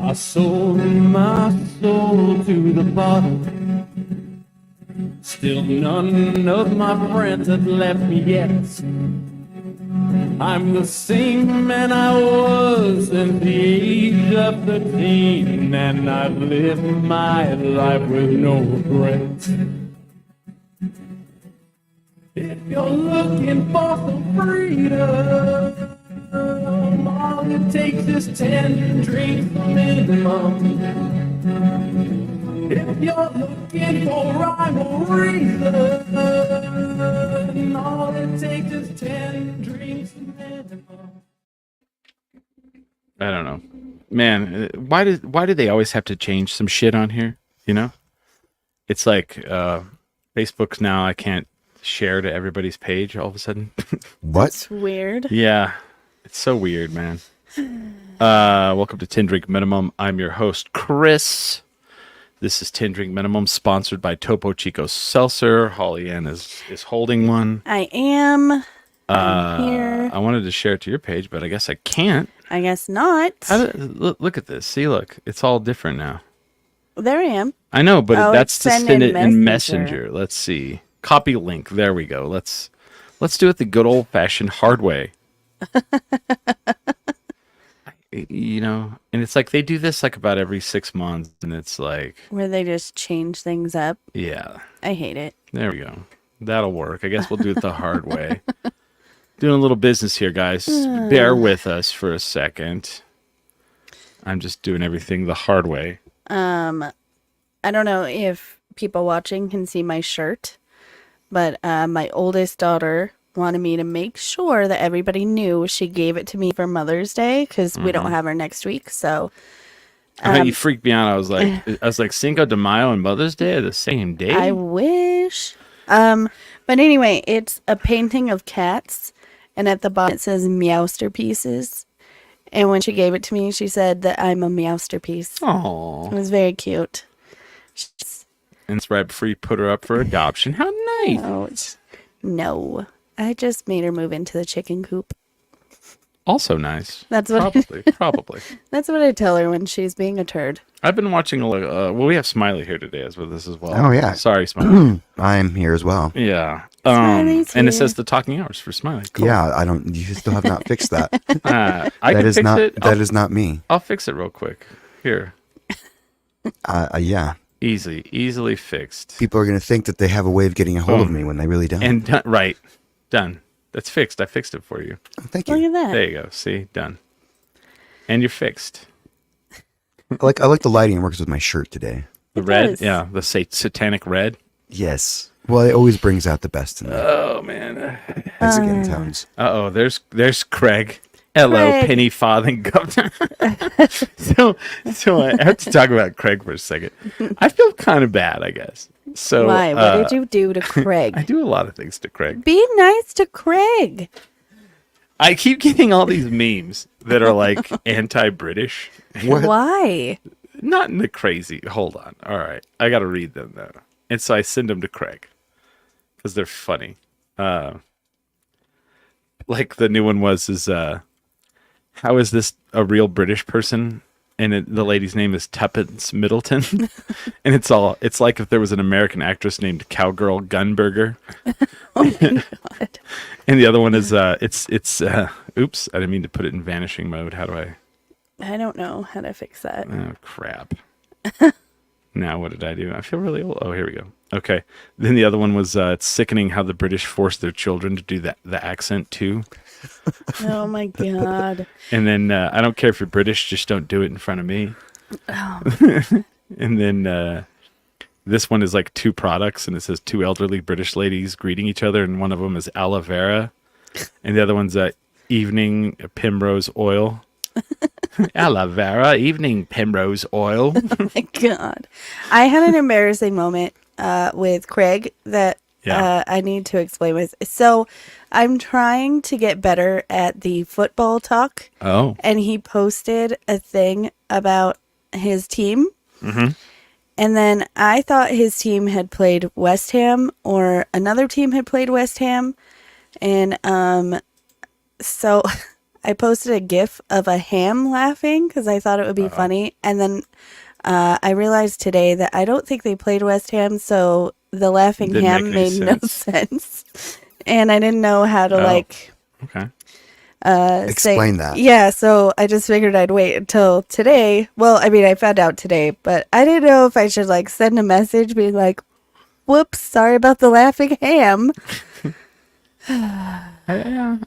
I sold my soul to the bottle. Still none of my friends have left me yet. I'm the same man I was since the age of 13, and I've lived my life with no regrets. If you're looking for some freedom, all it takes is 10 drinks minimum. If you're looking for rhyme or reason, all it takes is 10 drinks minimum. I don't know, man. Why do they always have to change some shit on here? You know, it's like Facebook's now. I can't share to everybody's page all of a sudden. What? That's weird. Yeah, it's so weird, man. Welcome to 10 Drink Minimum. I'm your host, Chris. This is 10 Drink Minimum, sponsored by Topo Chico Seltzer. Holly Ann is holding one. I am. I'm here. I wanted to share it to your page, but I guess I can't. I guess not. Look at this. See, look. It's all different now. There I am. I know, but that's to send it in Messenger. Messenger. Let's see. Copy link. There we go. Let's do it the good old-fashioned hard way. You know, and it's like they do this like about every 6 months, and it's like Where they just change things up. yeah. I hate it. There we go. That'll work. I guess we'll do it the hard way. Doing a little business here, guys. Bear with us for a second. I'm just doing everything the hard way. I don't know if people watching can see my shirt, but my oldest daughter wanted me to make sure that everybody knew she gave it to me for Mother's Day because we don't have her next week. So You freaked me out. I was like Cinco de Mayo and Mother's Day are the same day. I wish. But anyway, it's a painting of cats, and at the bottom it says Meowsterpieces. And when she gave it to me, she said that I'm a Meowsterpiece. Aww. It was very cute. And it's right before you put her up for adoption. How nice. No, I just made her move into the chicken coop. Also nice. That's what Probably. That's what I tell her when she's being a turd. I've been watching well, we have Smiley here today with us as well. Oh, yeah. Sorry, Smiley. I'm here as well. Yeah. Smiley's and it here. says the talking hours for Smiley. Cool. Yeah, you still have not fixed that. I That can is fix not it. that is not me. I'll fix it real quick. Here. Yeah. Easily fixed. People are going to think that they have a way of getting a hold of me when they really don't. And done, right. Done. That's fixed. I fixed it for you. Oh, thank Look you. at that. There you go. See? Done. And you're fixed. I like the lighting. It works with my shirt today. The It red? does. Yeah. The satanic red. Yes. Well, it always brings out the best in me. Oh, man. Skin tones. Uh-oh. There's Craig. Hello, Craig. penny farthing governor. so I have to talk about Craig for a second. I feel kind of bad, I guess. So Why? What did you do to Craig? I do a lot of things to Craig. Be nice to Craig. I keep getting all these memes that are like anti-British. What? Why? Not in the crazy. Hold on. All right. I got to read them, though. And so I send them to Craig because they're funny. Like the new one is how is this a real British person? And the lady's name is Tuppence Middleton. And it's like if there was an American actress named Cowgirl Gunberger. Oh my god. And the other one is oops, I didn't mean to put it in vanishing mode. How do I? I don't know how to fix that. Oh, crap. Now, what did I do? I feel really old. Oh, here we go. Okay. Then the other one was, it's sickening how the British force their children to do the accent, too. Oh my god. And then, I don't care if you're British, just don't do it in front of me. Oh. And then, this one is like two products, and it says two elderly British ladies greeting each other, and one of them is aloe vera, and the other one's evening primrose oil. Aloe vera, evening primrose oil. Oh my god. I had an embarrassing moment with Craig that I need to explain with. So I'm trying to get better at the football talk. Oh. And he posted a thing about his team. Mm-hmm. And then I thought his team had played West Ham or another team had played West Ham. And so I posted a gif of a ham laughing because I thought it would be funny. And then I realized today that I don't think they played West Ham, so the laughing Didn't ham make any made no sense. And I didn't know how to Okay. Explain that. Yeah, so I just figured I'd wait until today. Well, I mean, I found out today, but I didn't know if I should like send a message being like, "Whoops, sorry about the laughing ham." I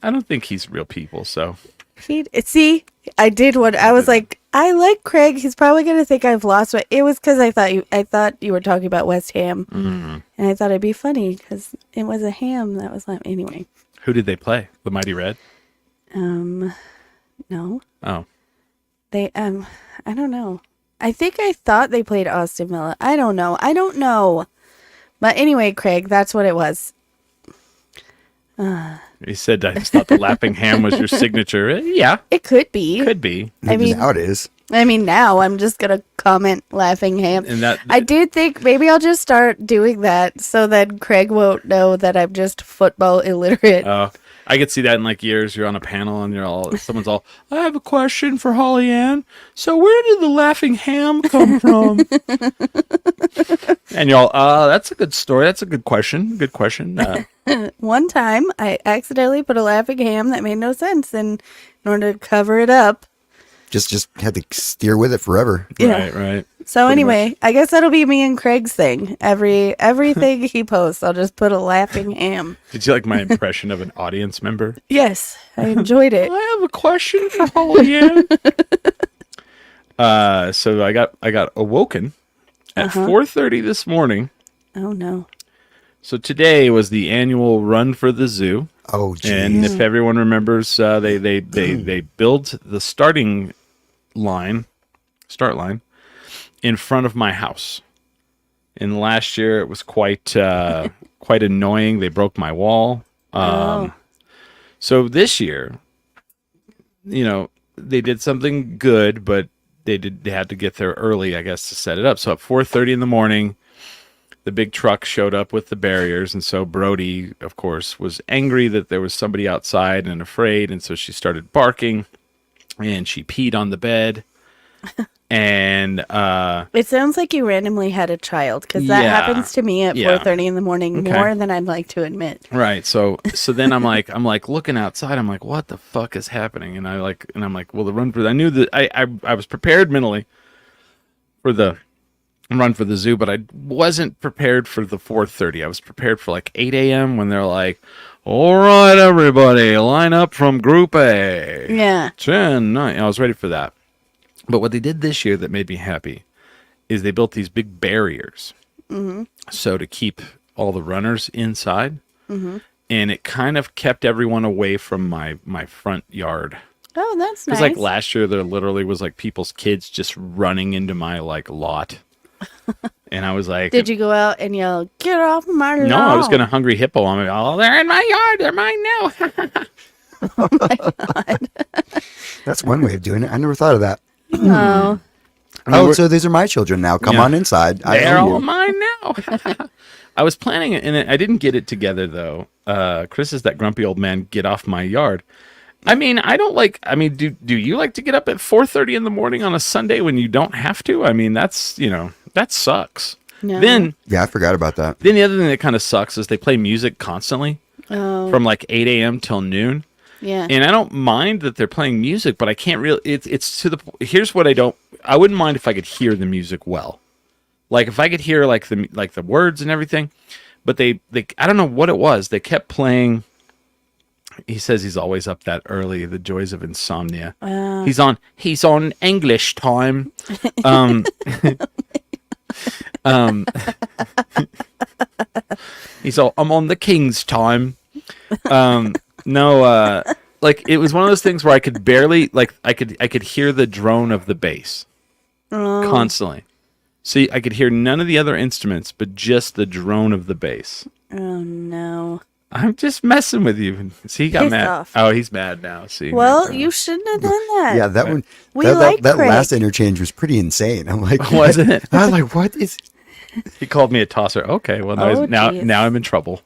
don't think he's real people, so. See, I did what I was like. I like Craig. He's probably gonna think I've lost it. It was because I thought you were talking about West Ham, and I thought it'd be funny because it was a ham that was anyway. Who did they play? The Mighty Red? No. Oh. They I don't know. I think I thought they played Aston Villa. I don't know. But anyway, Craig, that's what it was. He said, I just thought the laughing ham was your signature. Yeah, It could be. could be. I mean, Now it is. now I'm just gonna comment laughing ham. And that I did think maybe I'll just start doing that so then Craig won't know that I'm just football illiterate. I could see that in like years. You're on a panel and someone's all, I have a question for Holly Ann. So where did the laughing ham come from? And you're all, that's a good story. That's a good question. Good question. One time I accidentally put a laughing ham that made no sense, and in order to cover it up. Just had to steer with it forever. Yeah. Right. So anyway, I guess that'll be me and Craig's thing. Everything he posts, I'll just put a laughing ham. Did you like my impression of an audience member? Yes, I enjoyed it. I have a question for Holly Ann. So I got awoken at 4:30 this morning. Oh no. So today was the annual Run for the Zoo. Oh, geez. And if everyone remembers, they built the start line in front of my house. And last year it was quite annoying. They broke my wall. So this year, they did something good, but they had to get there early, I guess, to set it up. So at 4:30 in the morning, the big truck showed up with the barriers, and so Brody, of course, was angry that there was somebody outside and afraid, and so she started barking, and she peed on the bed, and It sounds like you randomly had a child, because that Yeah. happens to me at Yeah. 4:30 in the morning Okay. more than I'd like to admit. right. So then I'm like looking outside. I'm like, what the fuck is happening? And I'm like, well, the run for I knew that I was prepared mentally for the Run for the Zoo, but I wasn't prepared for the 4:30. I was prepared for like 8 a.m. when they're like, all right, everybody, line up from Group A. Yeah. 10, 9. I was ready for that. But what they did this year that made me happy is they built these big barriers. So to keep all the runners inside. And it kind of kept everyone away from my front yard. Oh, that's nice. Because like last year, there literally was like people's kids just running into my like lot. And I was like, Did you go out and yell, "Get off my lawn"? No, I was going to hungry hippo on it. Oh, they're in my yard. They're mine now. That's one way of doing it. I never thought of that. Oh, Oh, so these are my children now. Come Yeah. on inside. They're own all you. mine now. I was planning it, and I didn't get it together, though. Chris is that grumpy old man, get off my yard. I mean, do you like to get up at 4:30 in the morning on a Sunday when you don't have to? I mean, that sucks. no. Then Yeah, I forgot about that. the other thing that kind of sucks is they play music constantly from like 8 a.m. till noon. Yeah. And I don't mind that they're playing music, but I can't really. It's to the. Here's what I wouldn't mind if I could hear the music well, like if I could hear like the words and everything. But they I don't know what it was. They kept playing. He says he's always up that early. The joys of insomnia. He's on English time. He's all, I'm on the King's time. No, like it was one of those things where I could barely I could hear the drone of the bass constantly. See, I could hear none of the other instruments, but just the drone of the bass. Oh no. I'm just messing with you. See, he got Pissed mad. off. Oh, he's mad now. See. Well, you shouldn't have done that. Yeah, that one. We that, like that Craig. last interchange was pretty insane. I'm like, Wasn't it? I was like, what is? He called me a tosser. Okay, well Oh, now geez. I'm in trouble.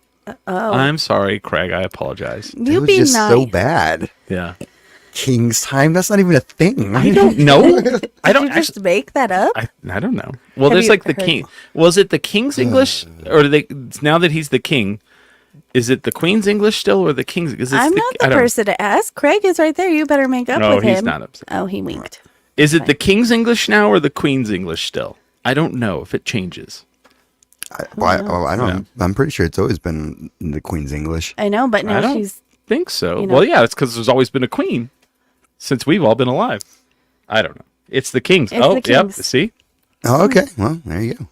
Oh, I'm sorry, Craig. I apologize. It you was be just nice. so bad. Yeah. King's time. That's not even a thing. I don't know. I Did don't you just make that up? I don't know. Well, Have there's you like the heard- king. Was it the king's English, or do they? Now that he's the king, is it the queen's English still, or the king's? Is I'm not the person to ask. Craig is right there. You better make up No, with he's him. not upset. Oh, he winked. Is it the king's English now, or the queen's English still? I don't know if it changes. I don't. I'm pretty sure it's always been the Queen's English. I know, but I now don't she's. think so. you know. Well, yeah, it's because there's always been a queen since we've all been alive. I don't know. It's the king's. It's the Yep. king's. See. Oh, okay. Well, there you go.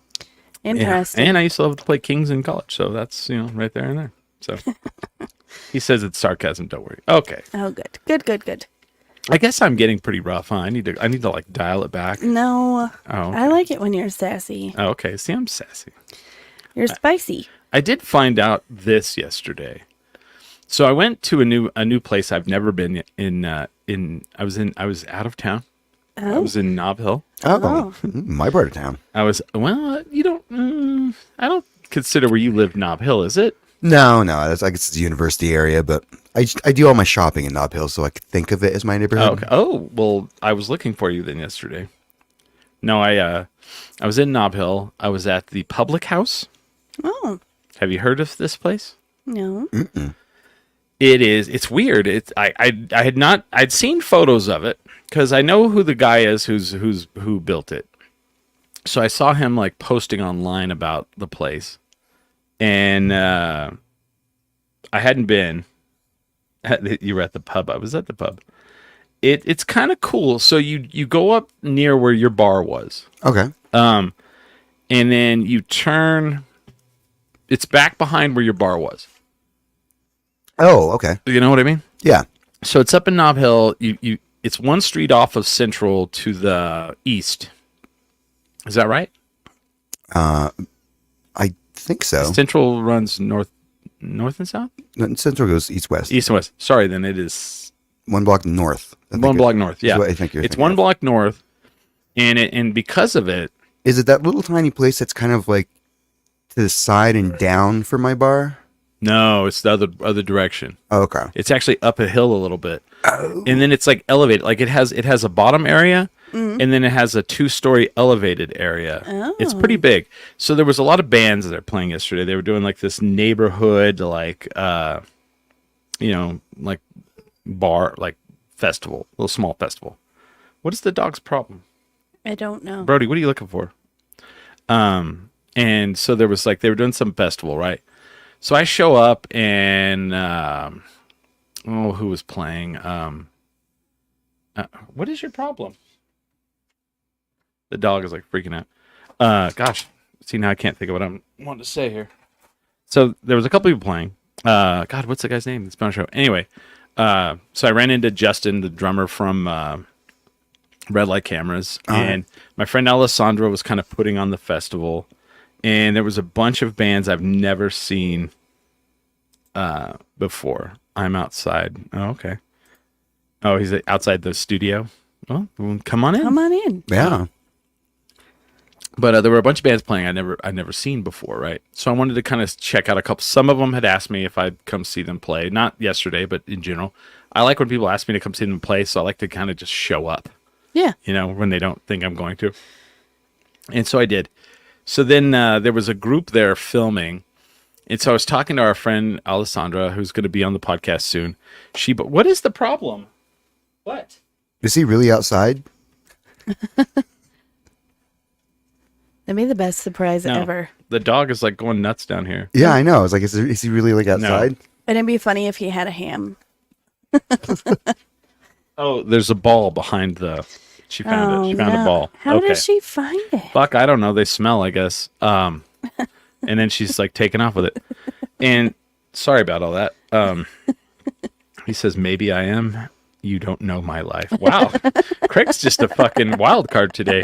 Yeah. Interesting. And I used to love to play kings in college, so that's right there and there. So he says it's sarcasm. Don't worry. Okay. Oh, good. Good. I guess I'm getting pretty rough. Huh? I need to like dial it back. No, Oh, okay. I like it when you're sassy. Oh, okay. See, I'm sassy. You're spicy. I did find out this yesterday. So I went to a new place I've never been in. I was out of town. I Oh, was in Nob Hill. Oh, my part of town. I was you don't. I don't consider where you live Nob Hill, is it? No, that's I guess it's the university area, but I do all my shopping in Nob Hill, so I could think of it as my neighborhood. Oh, okay. Oh, well, I was looking for you then yesterday. No, I was in Nob Hill. I was at the Public House. oh, Have you heard of this place? no. It's weird. I'd seen photos of it because I know who the guy is who built it. So I saw him like posting online about the place, and I hadn't been. You were at the pub. I was at the pub. It's kind of cool. So you go up near where your bar was, Okay. and then you turn. It's back behind where your bar was. Oh, okay. You know what I mean? Yeah. So it's up in Nob Hill. It's one street off of Central to the east. Is that right? I think so. Central runs north and south? Central goes east-west. East and west. Sorry, then it is One block north. I think one block north. Yeah. what I think you're it's thinking one of. block north. And because of it, Is it that little tiny place that's kind of like to the side and down from my bar? no, it's the other direction. Oh, okay. It's actually up a hill a little bit. And then it's like elevated. Like it has a bottom area and then it has a 2-story elevated area. It's pretty big. So there was a lot of bands that are playing yesterday. They were doing like this neighborhood like like bar like festival, little small festival. What is the dog's problem? I don't know. Brody, what are you looking for? And so there was like they were doing some festival, right? So I show up and who was playing? What is your problem? The dog is like freaking out. Gosh, see now I can't think of what I'm wanting to say here. So there was a couple people playing. God, what's the guy's name? It's on show. Anyway, so I ran into Justin, the drummer from Red Light Cameras, and my friend Alessandra was kind of putting on the festival. And there was a bunch of bands I've never seen before. I'm outside. Oh, okay. Oh, he's outside the studio. Well, come on in. Come on in. Yeah. But there were a bunch of bands playing I'd never seen before, right? So I wanted to kind of check out a couple. Some of them had asked me if I'd come see them play. Not yesterday, but in general. I like when people ask me to come see them play, so I like to kind of just show up, Yeah. when they don't think I'm going to. And so I did. So then there was a group there filming. And so I was talking to our friend Alessandra, who's going to be on the podcast soon. But what is the problem? What? Is he really outside? That'd be the best surprise No. ever. The dog is like going nuts down here. Yeah, I know. I was like, is he really like outside? And it'd be funny if he had a ham. Oh, there's a ball behind the. She found it. She found a ball. How okay. does she find it? Fuck, I don't know. They smell, I guess. And then she's like taking off with it. And sorry about all that. He says, maybe I am. You don't know my life. Wow. Craig's just a fucking wild card today.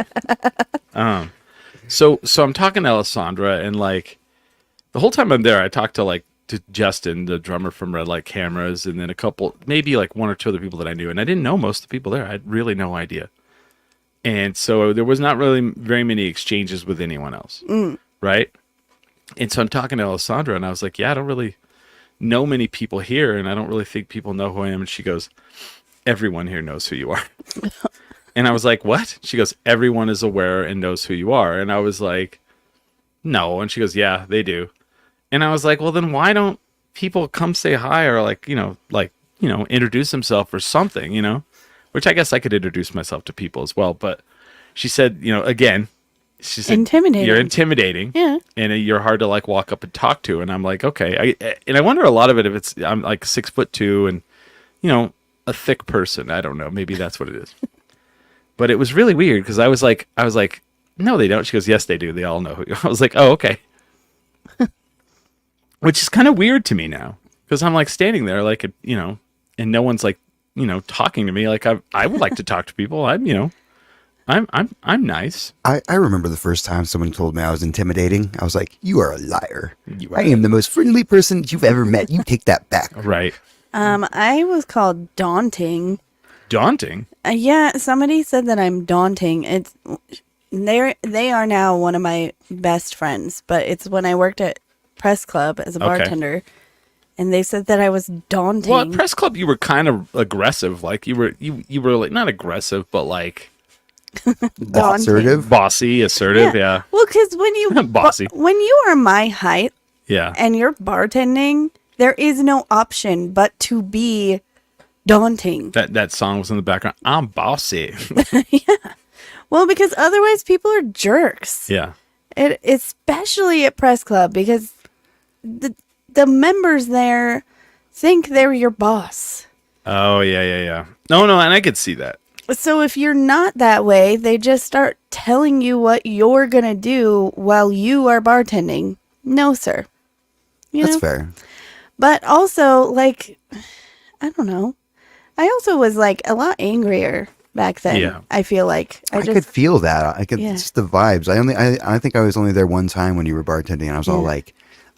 So I'm talking to Alessandra, and like the whole time I'm there, I talk to Justin, the drummer from Red Light Cameras, and then a couple, maybe like one or two other people that I knew, and I didn't know most of the people there. I had really no idea, and so there was not really very many exchanges with anyone else, right? And so I'm talking to Alessandra, and I was like, "Yeah, I don't really know many people here, and I don't really think people know who I am." And she goes, "Everyone here knows who you are." And I was like, "What?" She goes, "Everyone is aware and knows who you are." And I was like, "No." And she goes, "Yeah, they do." And I was like, "Well, then why don't people come say hi or introduce themselves or something, Which I guess I could introduce myself to people as well. But she said, again, she said, Intimidating. "You're intimidating. Yeah. And you're hard to like walk up and talk to." And I'm like, okay. I wonder a lot of it if I'm like 6'2" and, a thick person. I don't know. Maybe that's what it is. But it was really weird because I was like, "No, they don't." She goes, "Yes, they do. They all know who you are." I was like, "Oh, okay." Which is kind of weird to me now because I'm like standing there like, and no one's like, talking to me. Like I would like to talk to people. I'm nice. I remember the first time someone told me I was intimidating. I was like, "You are a liar. I am the most friendly person you've ever met. You take that back." Right. I was called daunting. Daunting? Yeah, somebody said that I'm daunting. They are now one of my best friends, but it's when I worked at Press Club as a bartender, and they said that I was daunting. Well, at Press Club, you were kind of aggressive. Like you were like not aggressive, but like assertive, bossy, assertive. Yeah. Well, because when you bossy, when you are my height, yeah, and you're bartending, there is no option but to be daunting. That song was in the background. I'm bossy. Yeah. Well, because otherwise people are jerks. Yeah. Especially at Press Club because the members there think they're your boss. Oh, yeah. No, and I could see that. So if you're not that way, they just start telling you what you're going to do while you are bartending. No, sir. That's fair. But also, like, I don't know. I also was like a lot angrier back then. Yeah. I feel like I could feel that. I could just the vibes. I think I was only there one time when you were bartending, and I was all like,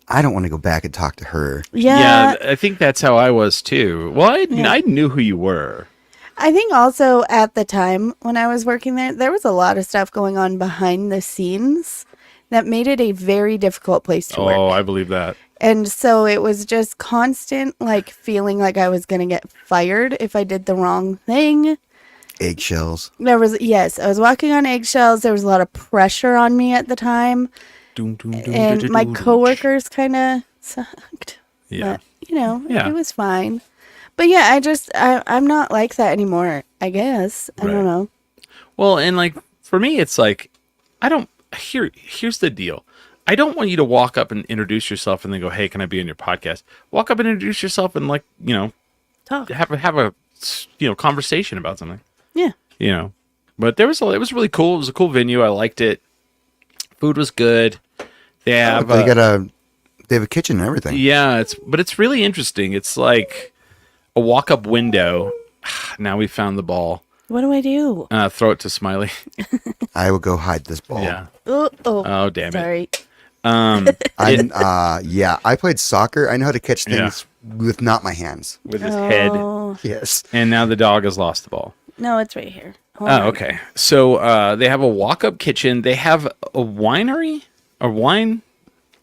I don't want to go back and talk to her. Yeah, I think that's how I was too. Well, I knew who you were. I think also at the time when I was working there was a lot of stuff going on behind the scenes that made it a very difficult place to work. Oh, I believe that. And so it was just constant, like, feeling like I was going to get fired if I did the wrong thing. Eggshells. I was walking on eggshells. There was a lot of pressure on me at the time. And my coworkers kind of sucked. Yeah. But, it was fine. But yeah, I'm not like that anymore, I guess. I don't know. Well, and like, for me, it's like, here's the deal. I don't want you to walk up and introduce yourself and then go, "Hey, can I be on your podcast?" Walk up and introduce yourself and talk. Have a conversation about something. Yeah. But it was really cool. It was a cool venue. I liked it. Food was good. They have they have a kitchen and everything. Yeah, it's really interesting. It's like a walk-up window. Now we found the ball. What do I do? Throw it to Smiley. I will go hide this ball. Yeah. Oh, damn sorry. it. I played soccer. I know how to catch things with not my hands. With his head. Yes. And now the dog has lost the ball. No, it's right here. Hold on. Okay. So they have a walk-up kitchen. They have a winery? A wine?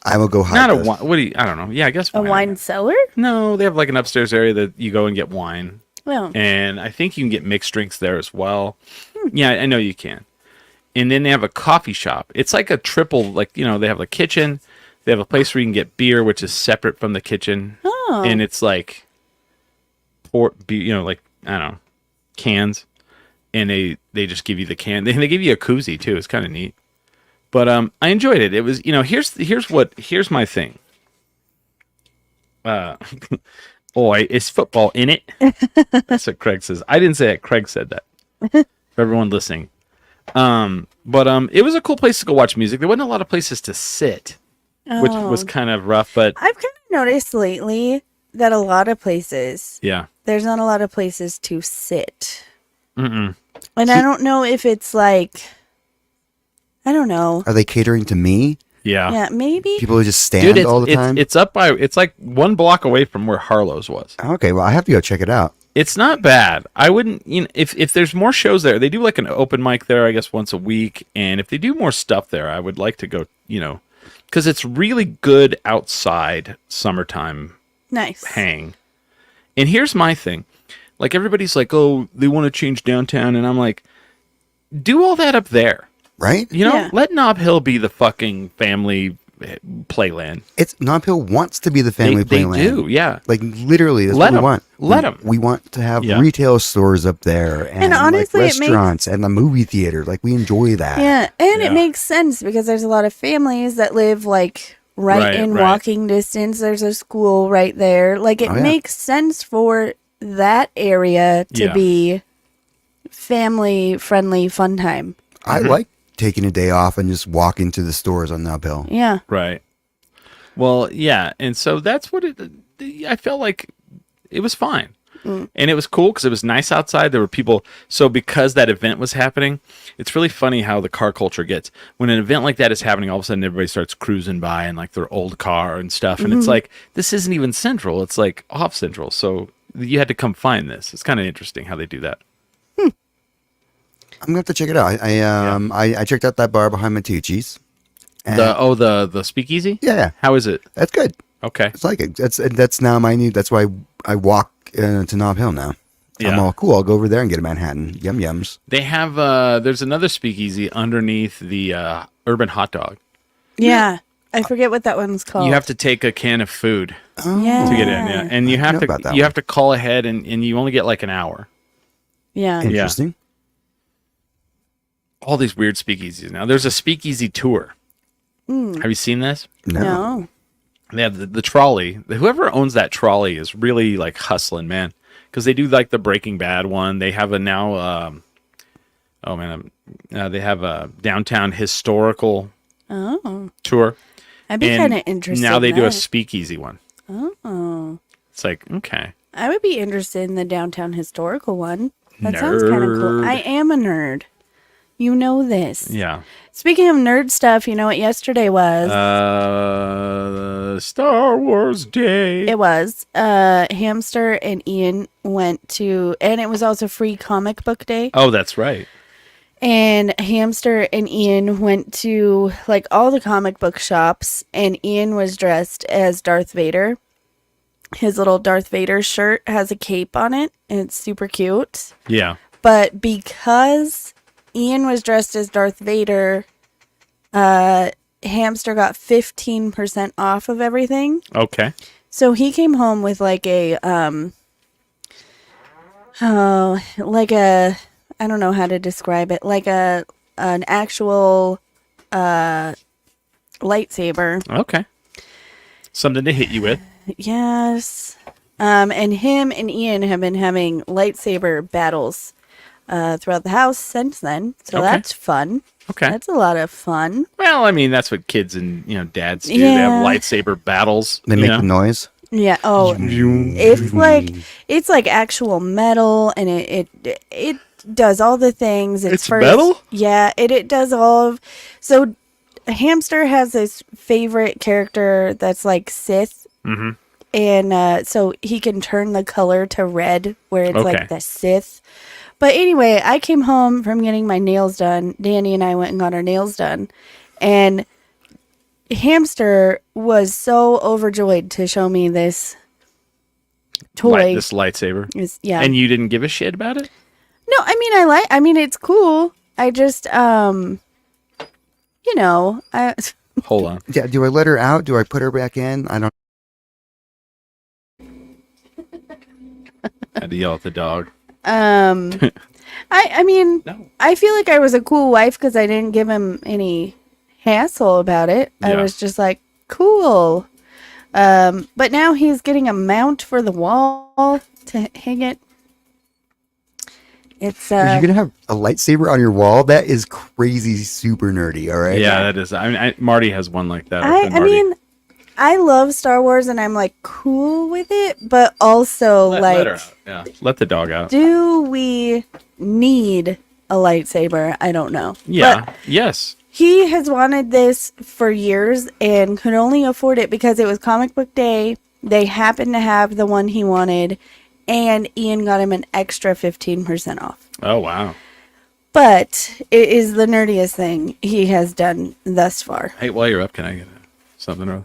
I will go hide this. Not a wine. I don't know. Yeah, I guess a wine cellar? No, they have like an upstairs area that you go and get wine. Well. And I think you can get mixed drinks there as well. Yeah, I know you can. And then they have a coffee shop. It's like a triple, they have a kitchen. They have a place where you can get beer, which is separate from the kitchen. Oh. And it's like, I don't know, cans. And they just give you the can. They give you a koozie too. It's kind of neat. But I enjoyed it. It was, here's my thing. Is football in it? That's what Craig says. I didn't say it. Craig said that. For everyone listening. But it was a cool place to go watch music. There wasn't a lot of places to sit, which was kind of rough. But I've kind of noticed lately that a lot of places, there's not a lot of places to sit. Mm-mm. And I don't know if it's like, I don't know. Are they catering to me? Yeah. Yeah, maybe. People who just stand Dude, all the time. it's up by, it's like 1 block away from where Harlow's was. Okay, well, I have to go check it out. It's not bad. I wouldn't, if there's more shows there, they do like an open mic there, I guess once a week. And if they do more stuff there, I would like to go, because it's really good outside summertime Nice. hang. And here's my thing. Like everybody's like, oh, they want to change downtown. And I'm like, do all that up there. Right? Yeah. Let Nob Hill be the fucking family playland. It's Nob Hill wants to be the family They playland. do, yeah. Like literally, that's Let what we 'em. want. Let 'em. We want to have Yeah. retail stores up there and honestly, like it restaurants and the movie theater. Like we enjoy that. Yeah, and Yeah. it makes sense because there's a lot of families that live like right in Right. walking distance. There's a school right there. Like it Oh, yeah. makes sense for that area to Yeah. be family friendly fun time. I like taking a day off and just walking to the stores on Nob Hill. Yeah. Right. Well, yeah. And so that's what I felt like it was fine. And it was cool because it was nice outside. There were people. So because that event was happening, it's really funny how the car culture gets. When an event like that is happening, all of a sudden everybody starts cruising by in like their old car and stuff. And it's like, this isn't even Central. It's like off Central. So you had to come find this. It's kind of interesting how they do that. I'm gonna have to check it out. I checked out that bar behind Matucci's. And The speakeasy? yeah, How is it? that's good. Okay. It's like it. That's now my new. That's why I walk to Nob Hill now. I'm Yeah. all cool. I'll go over there and get a Manhattan. Yum yums. They have, there's another speakeasy underneath the Urban Hot Dog. Yeah. I forget what that one's called. You have to take a can of food yeah. to get in, yeah. And you I have know to about that you one. have to call ahead and you only get like an hour. Yeah. Interesting. All these weird speakeasies now. There's a speakeasy tour. Have you seen this? No. They have the trolley. Whoever owns that trolley is really like hustling, man. Because they do like the Breaking Bad one. They have a now, they have a downtown historical Oh. tour. I'd be And kind of interested. now they in do a that. speakeasy one. Oh. It's like, okay. I would be interested in the downtown historical one. That sounds kind of cool. Nerd. I am a nerd. You know this. Yeah. Speaking of nerd stuff, you know what yesterday was? Star Wars Day. It was. Hamster and Ian went to, and it was also free comic book day. Oh, that's right. And Hamster and Ian went to like all the comic book shops, and Ian was dressed as Darth Vader. His little Darth Vader shirt has a cape on it, and it's super cute. Yeah. But because Ian was dressed as Darth Vader, Hamster got 15% off of everything. Okay. So he came home with like a I don't know how to describe it, like an actual lightsaber. Okay. Something to hit you with. Yes. And him and Ian have been having lightsaber battles throughout the house since then. So Okay. that's fun. Okay. That's a lot of fun. Well, I mean, that's what kids and dads do. They Yeah. have lightsaber battles. They make the noise. Yeah. Oh, it's like actual metal, and it does all the things. It's metal? Yeah. It does all of. So, Hamster has this favorite character that's like Sith. Mm-hmm. And so he can turn the color to red, where it's Okay. like the Sith. But anyway, I came home from getting my nails done. Danny and I went and got our nails done. And Hamster was so overjoyed to show me this toy. This lightsaber. Yeah. And you didn't give a shit about it? No, I mean, it's cool. I just, I Hold on. Yeah. Do I let her out? Do I put her back in? I don't. I had to yell at the dog. I mean, No. I feel like I was a cool wife because I didn't give him any hassle about it. I Yeah. was just like, cool. But now he's getting a mount for the wall to hang it. It's Are you gonna have a lightsaber on your wall? That is crazy, super nerdy. All right. Yeah, that is. I mean, Marty has one like that. I mean, I love Star Wars and I'm like cool with it, but also let her out. Yeah, let the dog out. do we need a lightsaber? I don't know. Yeah. But Yes. He has wanted this for years and could only afford it because it was comic book day. They happened to have the one he wanted, and Ian got him an extra 15% off. Oh, wow. But it is the nerdiest thing he has done thus far. Hey, while you're up, can I get something early?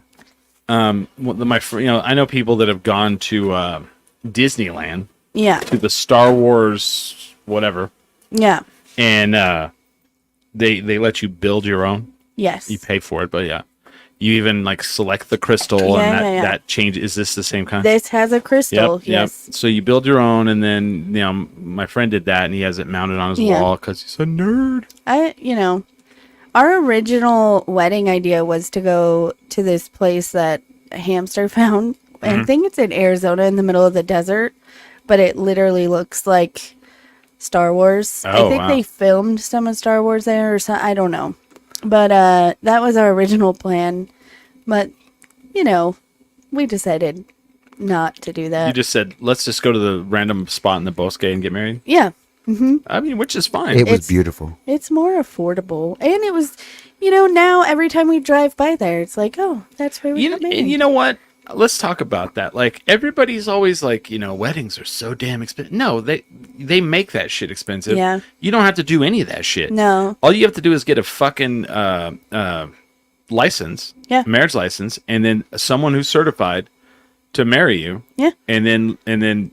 I know people that have gone to Disneyland, Yeah. to the Star Wars whatever, Yeah. and they let you build your own. Yes. You pay for it, but yeah, you even like select the crystal, Yeah, and yeah. that change. Is this the same kind? This has a crystal. Yes. Yep. So you build your own, and then my friend did that, and he has it mounted on his wall because he's a nerd. Our original wedding idea was to go to this place that a hamster found. I think it's in Arizona in the middle of the desert, but it literally looks like Star Wars. Oh, I think wow. they filmed some of Star Wars there or something. I don't know. But that was our original plan. But, we decided not to do that. You just said, let's just go to the random spot in the bosque and get married. Yeah. I mean, which is fine. It was It's- beautiful. It's more affordable. And it was, now every time we drive by there, it's like, oh, that's where we You got know, married. and you know what? Let's talk about that. Like, everybody's always like, weddings are so damn expensive. No, they make that shit expensive. Yeah. You don't have to do any of that shit. No. All you have to do is get a fucking license, Yeah. marriage license, and then someone who's certified to marry you. Yeah. And then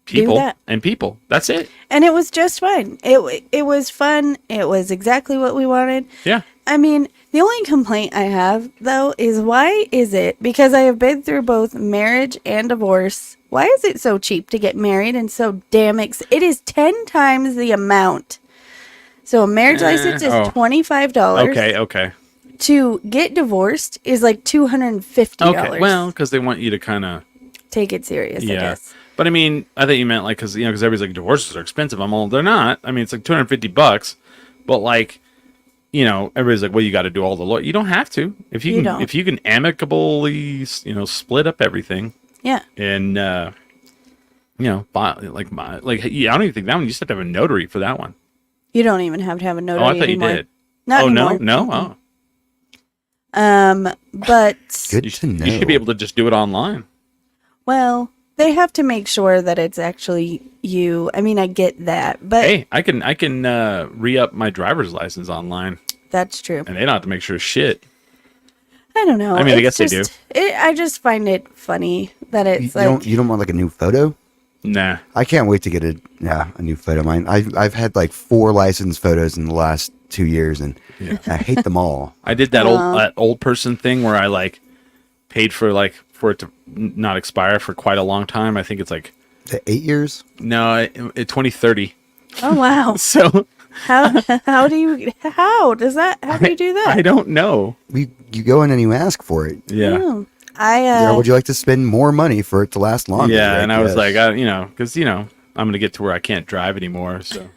people that. and people. That's it. And it was just fine. It was fun. It was exactly what we wanted. Yeah. I mean, the only complaint I have, though, is why is it, because I have been through both marriage and divorce, why is it so cheap to get married and so damn it is 10 times the amount. So a marriage license is $25. Okay. To get divorced is like $250. Okay. Well, because they want you to kind of Take it serious, I guess. But I mean, I thought you meant like because everybody's like divorces are expensive. I'm all, they're not. I mean, it's like $250, but like, everybody's like, well, you got to do all the law. You don't have to. If you don't. if you can amicably, split up everything Yeah. and buy I don't even think that one. You just have to have a notary for that one. You don't even have to have a notary Oh, I thought anymore. you did. Not Oh anymore. no. Oh, But Good to know. you should be able to just do it online. well, they have to make sure that it's actually you. I mean, I get that, but Hey, I can re-up my driver's license online, that's true. and they don't have to make sure shit. I don't know. I mean, I It's guess they just- I just find it funny that it's like You don't want like a new photo? Nah. I can't wait to get a new photo of mine. I've had like 4 license photos in the last 2 years, and I hate them all. I did that old person thing where I like paid for it to not expire for quite a long time. I think it's like The 8 years? no, 2030. oh wow. So how do you do that? I don't know. You go in and you ask for it. Yeah. Oh. I Would you like to spend more money for it to last longer? Yeah, and I was Yes. like, because I'm gonna get to where I can't drive anymore. So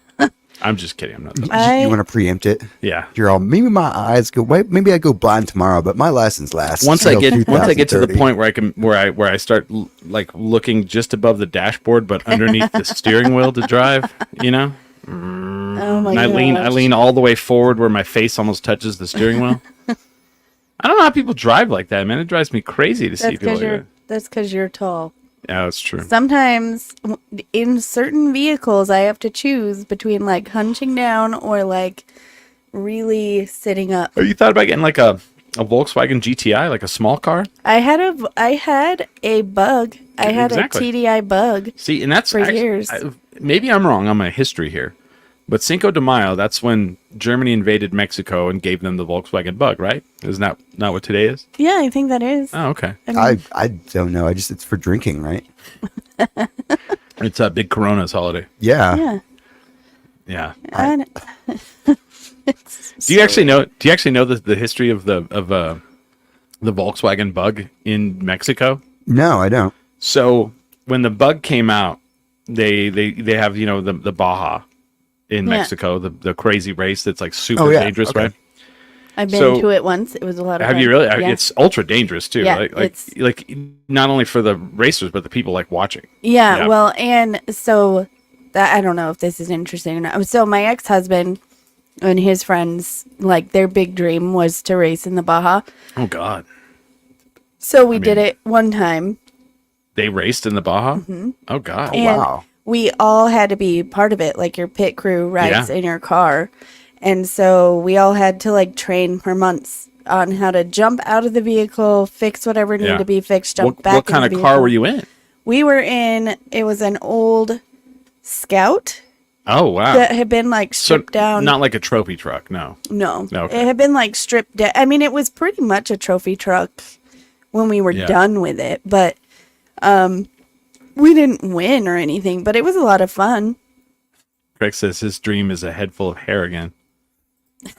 I'm just kidding. I'm not. You want to preempt it? Yeah. You're all, maybe my eyes go, wait, maybe I go blind tomorrow, but my license lasts. Once I till get to the 2030. point where I start like looking just above the dashboard, but underneath the steering wheel to drive, oh my and I god. lean all the way forward where my face almost touches the steering wheel. I don't know how people drive like that, man. It drives me crazy to see That's people like because that. that's because you're tall. Yeah, that's true. Sometimes in certain vehicles, I have to choose between like hunching down or like really sitting up. Have you thought about getting like a Volkswagen GTI, like a small car? I had a Bug. I had Exactly. a TDI Bug. See, and that's For years. Maybe I'm wrong on my history here, but Cinco de Mayo, that's when Germany invaded Mexico and gave them the Volkswagen Bug, right? Isn't that not what today is? Yeah, I think that is. Oh, okay. I don't know. It's for drinking, right? It's a big Corona's holiday. Yeah. Yeah. Yeah. It's Do you actually know the history of the Volkswagen Bug in Mexico? No, I don't. So when the Bug came out, they have the Baja in Yeah. Mexico, the crazy race that's like super Oh, yeah. dangerous, Okay. right? I've been So- to it once. It was a lot of Have fun. you really? Yeah. It's ultra dangerous too. Yeah, like it's- not only for the racers but the people like watching. Yeah, Yeah. well, and so that I don't know if this is interesting or not. So my ex-husband, and his friends, like, their big dream was to race in the Baja. Oh God. So we did it one time. They raced in the Baja? Oh God. Oh, And wow. we all had to be part of it. Like, your pit crew rides Yeah. in your car. And so we all had to, like, train for months on how to jump out of the vehicle, fix whatever needed Yeah. to be fixed, jump What back kind in of the car vehicle. were you in? We were in, it was an old Scout Oh wow. that had been, like, So stripped down. not like a trophy truck, no. No. Okay. It had been, like, stripped down. I mean, it was pretty much a trophy truck when we were Yeah. done with it. But we didn't win or anything. But it was a lot of fun. Craig says his dream is a head full of hair again.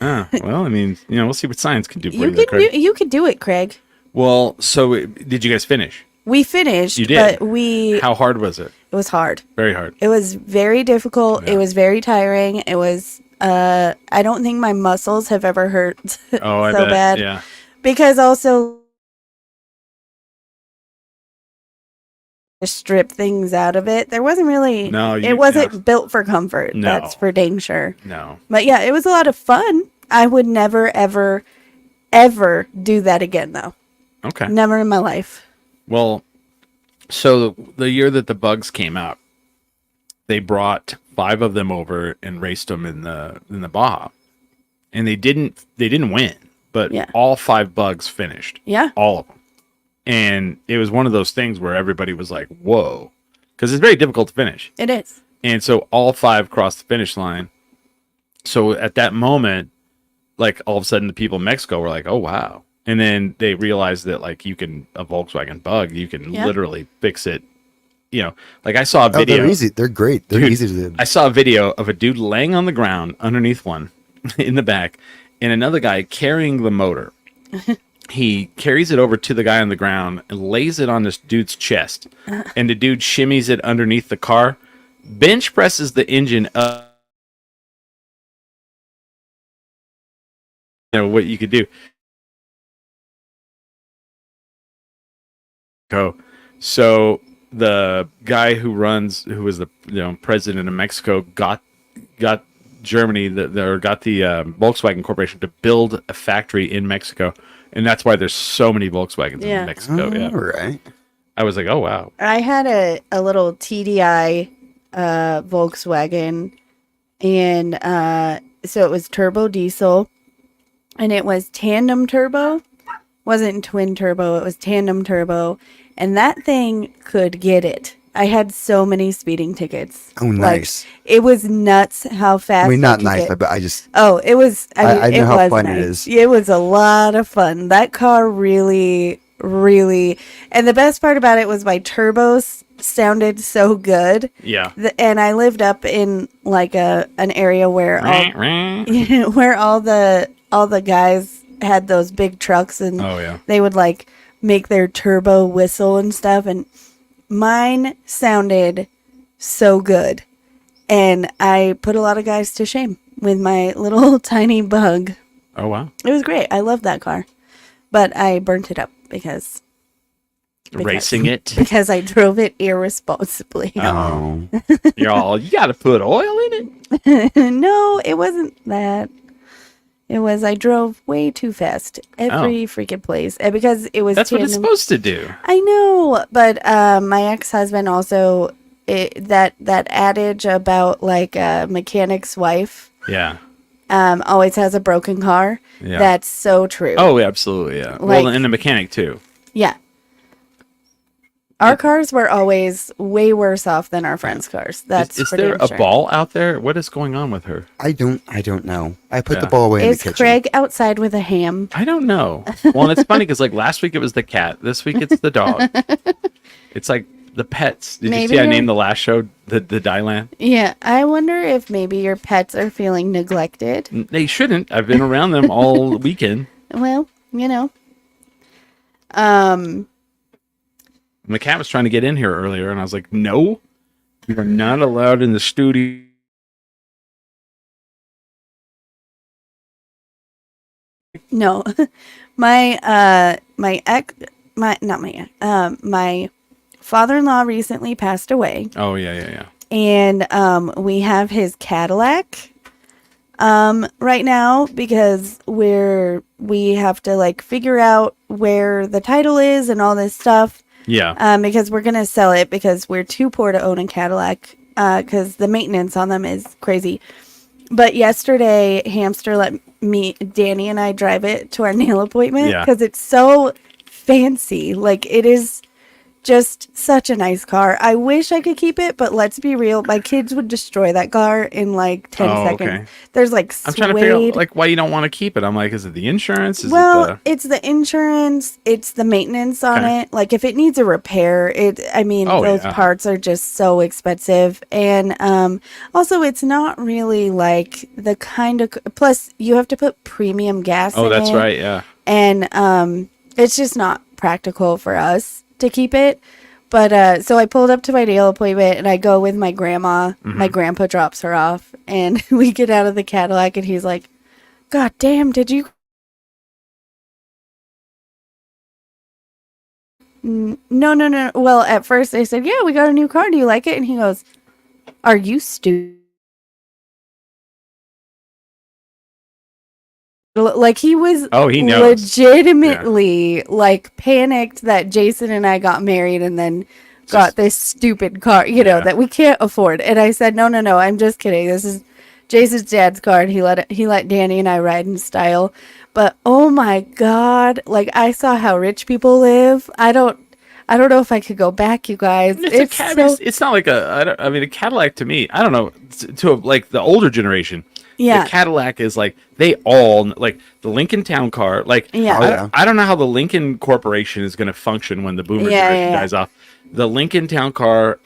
Well, I mean, we'll see what science can do for you, there, Craig. You could do it, Craig. Well, so did you guys finish? We finished. You did? But it How hard was it? was hard. Very hard. It was very difficult. Yeah. It was very tiring. It was, I don't think my muscles have ever hurt Oh, I so bet. bad. Yeah. Because also strip things out of it. There wasn't really, No, it wasn't built for comfort. No. That's for dang sure. No. But yeah, it was a lot of fun. I would never, ever, ever do that again, though. Okay. Never in my life. Well, so the year that the bugs came out, they brought 5 of them over and raced them in the Baja, and they didn't win, but Yeah. all 5 bugs finished. Yeah. All of them. And it was one of those things where everybody was like, "Whoa," because it's very difficult to finish. It is. And so all 5 crossed the finish line. So at that moment, like all of a sudden the people in Mexico were like, "Oh wow." And then they realized that like a Volkswagen Bug, you can Yeah. literally fix it. Like I saw a Oh, video. they're easy. They're great. They're Dude, easy to do. I saw a video of a dude laying on the ground underneath one in the back and another guy carrying the motor. He carries it over to the guy on the ground and lays it on this dude's chest. And the dude shimmies it underneath the car, bench presses the engine up. What you could do. So the guy who was the president of Mexico, got Germany got the Volkswagen Corporation to build a factory in Mexico, and that's why there's so many Volkswagens Yeah. in Mexico. Yeah, All right. I was like, oh wow, I had a little TDI Volkswagen, and so it was turbo diesel, and it was tandem turbo. Wasn't twin turbo, it was tandem turbo, and that thing could get it. I had so many speeding tickets. Oh, nice. It was nuts how fast. I mean, not could nice, get. but I just. Oh, it was. I mean, I know it how was fun it nice. is. It was a lot of fun. That car really, really, and the best part about it was my turbos sounded so good. yeah, And I lived up in like an area where where all the guys had those big trucks, and oh yeah, they would like make their turbo whistle and stuff, and mine sounded so good, and I put a lot of guys to shame with my little tiny Bug. oh wow, It was great. I loved that car, but I burnt it up because racing it. because I drove it irresponsibly. Oh. You got to put oil in it. No, it wasn't that. It was I drove way too fast every freaking place, and because it was That's what it's tandem. supposed to do. I know, but my ex-husband also that adage about like a mechanic's wife Yeah. always has a broken car. Yeah. That's so true. Oh, yeah, absolutely. Yeah. Well, Like- and the mechanic too. Yeah. Our cars were always way worse off than our friends' cars. That's Is for there damn a sure. ball out there? What is going on with her? I don't know. I put the Yeah. ball away in the Is kitchen. Craig outside with a ham? I don't know. Well, and it's funny because like last week it was the cat. This week it's the dog. It's like the pets. Did you Maybe see I you're- named the last show the Dylan? Yeah, I wonder if maybe your pets are feeling neglected. They shouldn't. I've been around them all weekend. Well, And the cat was trying to get in here earlier, and I was like, "No, you are not allowed in the studio." no, my my father-in-law recently passed away, Oh yeah, yeah, yeah. and we have his Cadillac. right now because we have to like figure out where the title is and all this stuff. Yeah. Because we're gonna sell it because we're too poor to own a Cadillac. Because the maintenance on them is crazy. But yesterday, Hamster let Danny and I drive it to our nail appointment Yeah. because it's so fancy. Like, it is just such a nice car. I wish I could keep it, but let's be real. My kids would destroy that car in like 10 seconds. Okay. There's like I'm suede. trying to figure out like why you don't want to keep it. I'm like, is it the insurance? Is Well, it it's the insurance, it's the maintenance on Okay. it. Like if it needs a repair, those yeah. parts are just so expensive. And also it's not really like the kind of plus you have to put premium gas in that's it. right. Yeah. And it's just not practical for us to keep it. But so I pulled up to my nail appointment and I go with my grandma. Mm-hmm. My grandpa drops her off and we get out of the Cadillac and he's like, God damn, did you? No. Well, at first I said, yeah, we got a new car. Do you like it? And he goes, are you stupid? Like he was He knows. legitimately like panicked that Jason and I got married and then got this stupid car, that we can't afford. And I said, no, I'm just kidding. This is Jason's dad's car and he let Danny and I ride in style. But oh my God, like I saw how rich people live. I don't know if I could go back, you guys. It's not like a Cadillac to me. I don't know, to like the older generation. Yeah. The Cadillac is like they all like the Lincoln Town Car. Like Yeah. I don't know how the Lincoln Corporation is going to function when the Boomer generation dies off. The Lincoln Town Car,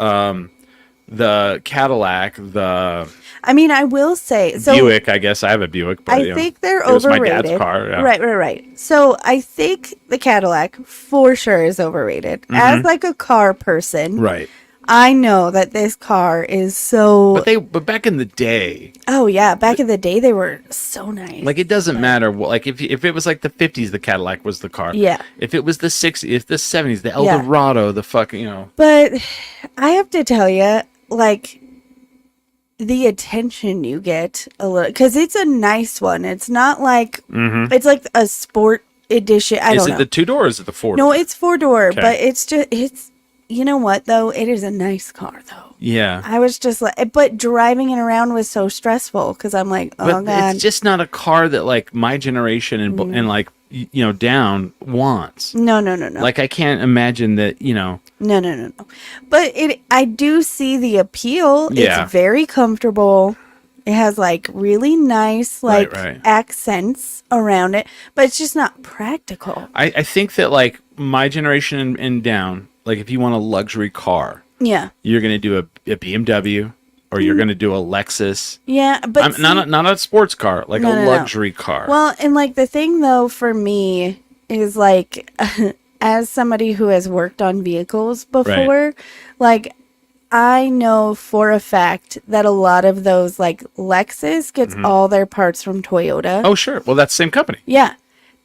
the Cadillac, I will say so. Buick. I guess I have a Buick, but I think they're it was overrated. my dad's car. Yeah. Right. So I think the Cadillac for sure is overrated. As like a car person, Right. I know that this car is so. But back in the day, Oh yeah, back in the day they were so nice. like it doesn't matter. Like if it was like the 50s, the Cadillac was the car. Yeah. If it was the 60s, if the 70s, the Eldorado, the fucking But I have to tell you, like the attention you get a little because it's a nice one. It's not like it's like a sport edition. I don't know. Is it the 2-door or is it the 4-door? No, it's 4-door, Okay. but it's. You know what though? It is a nice car though. Yeah. I was just like, but driving it around was so stressful because I'm like, oh But God. it's just not a car that like my generation and like down wants. No. Like I can't imagine that, No. But I do see the appeal. Yeah. It's very comfortable. It has like really nice like Right. accents around it, but it's just not practical. I think that like my generation and down, like if you want a luxury car, Yeah. you're going to do a BMW or you're going to do a Lexus. Yeah, but Not a sports car, like No, a no, no. luxury car. Well, and like the thing though for me is like as somebody who has worked on vehicles before, like I know for a fact that a lot of those like Lexus gets all their parts from Toyota. Oh, sure. Well, that's the same company. Yeah.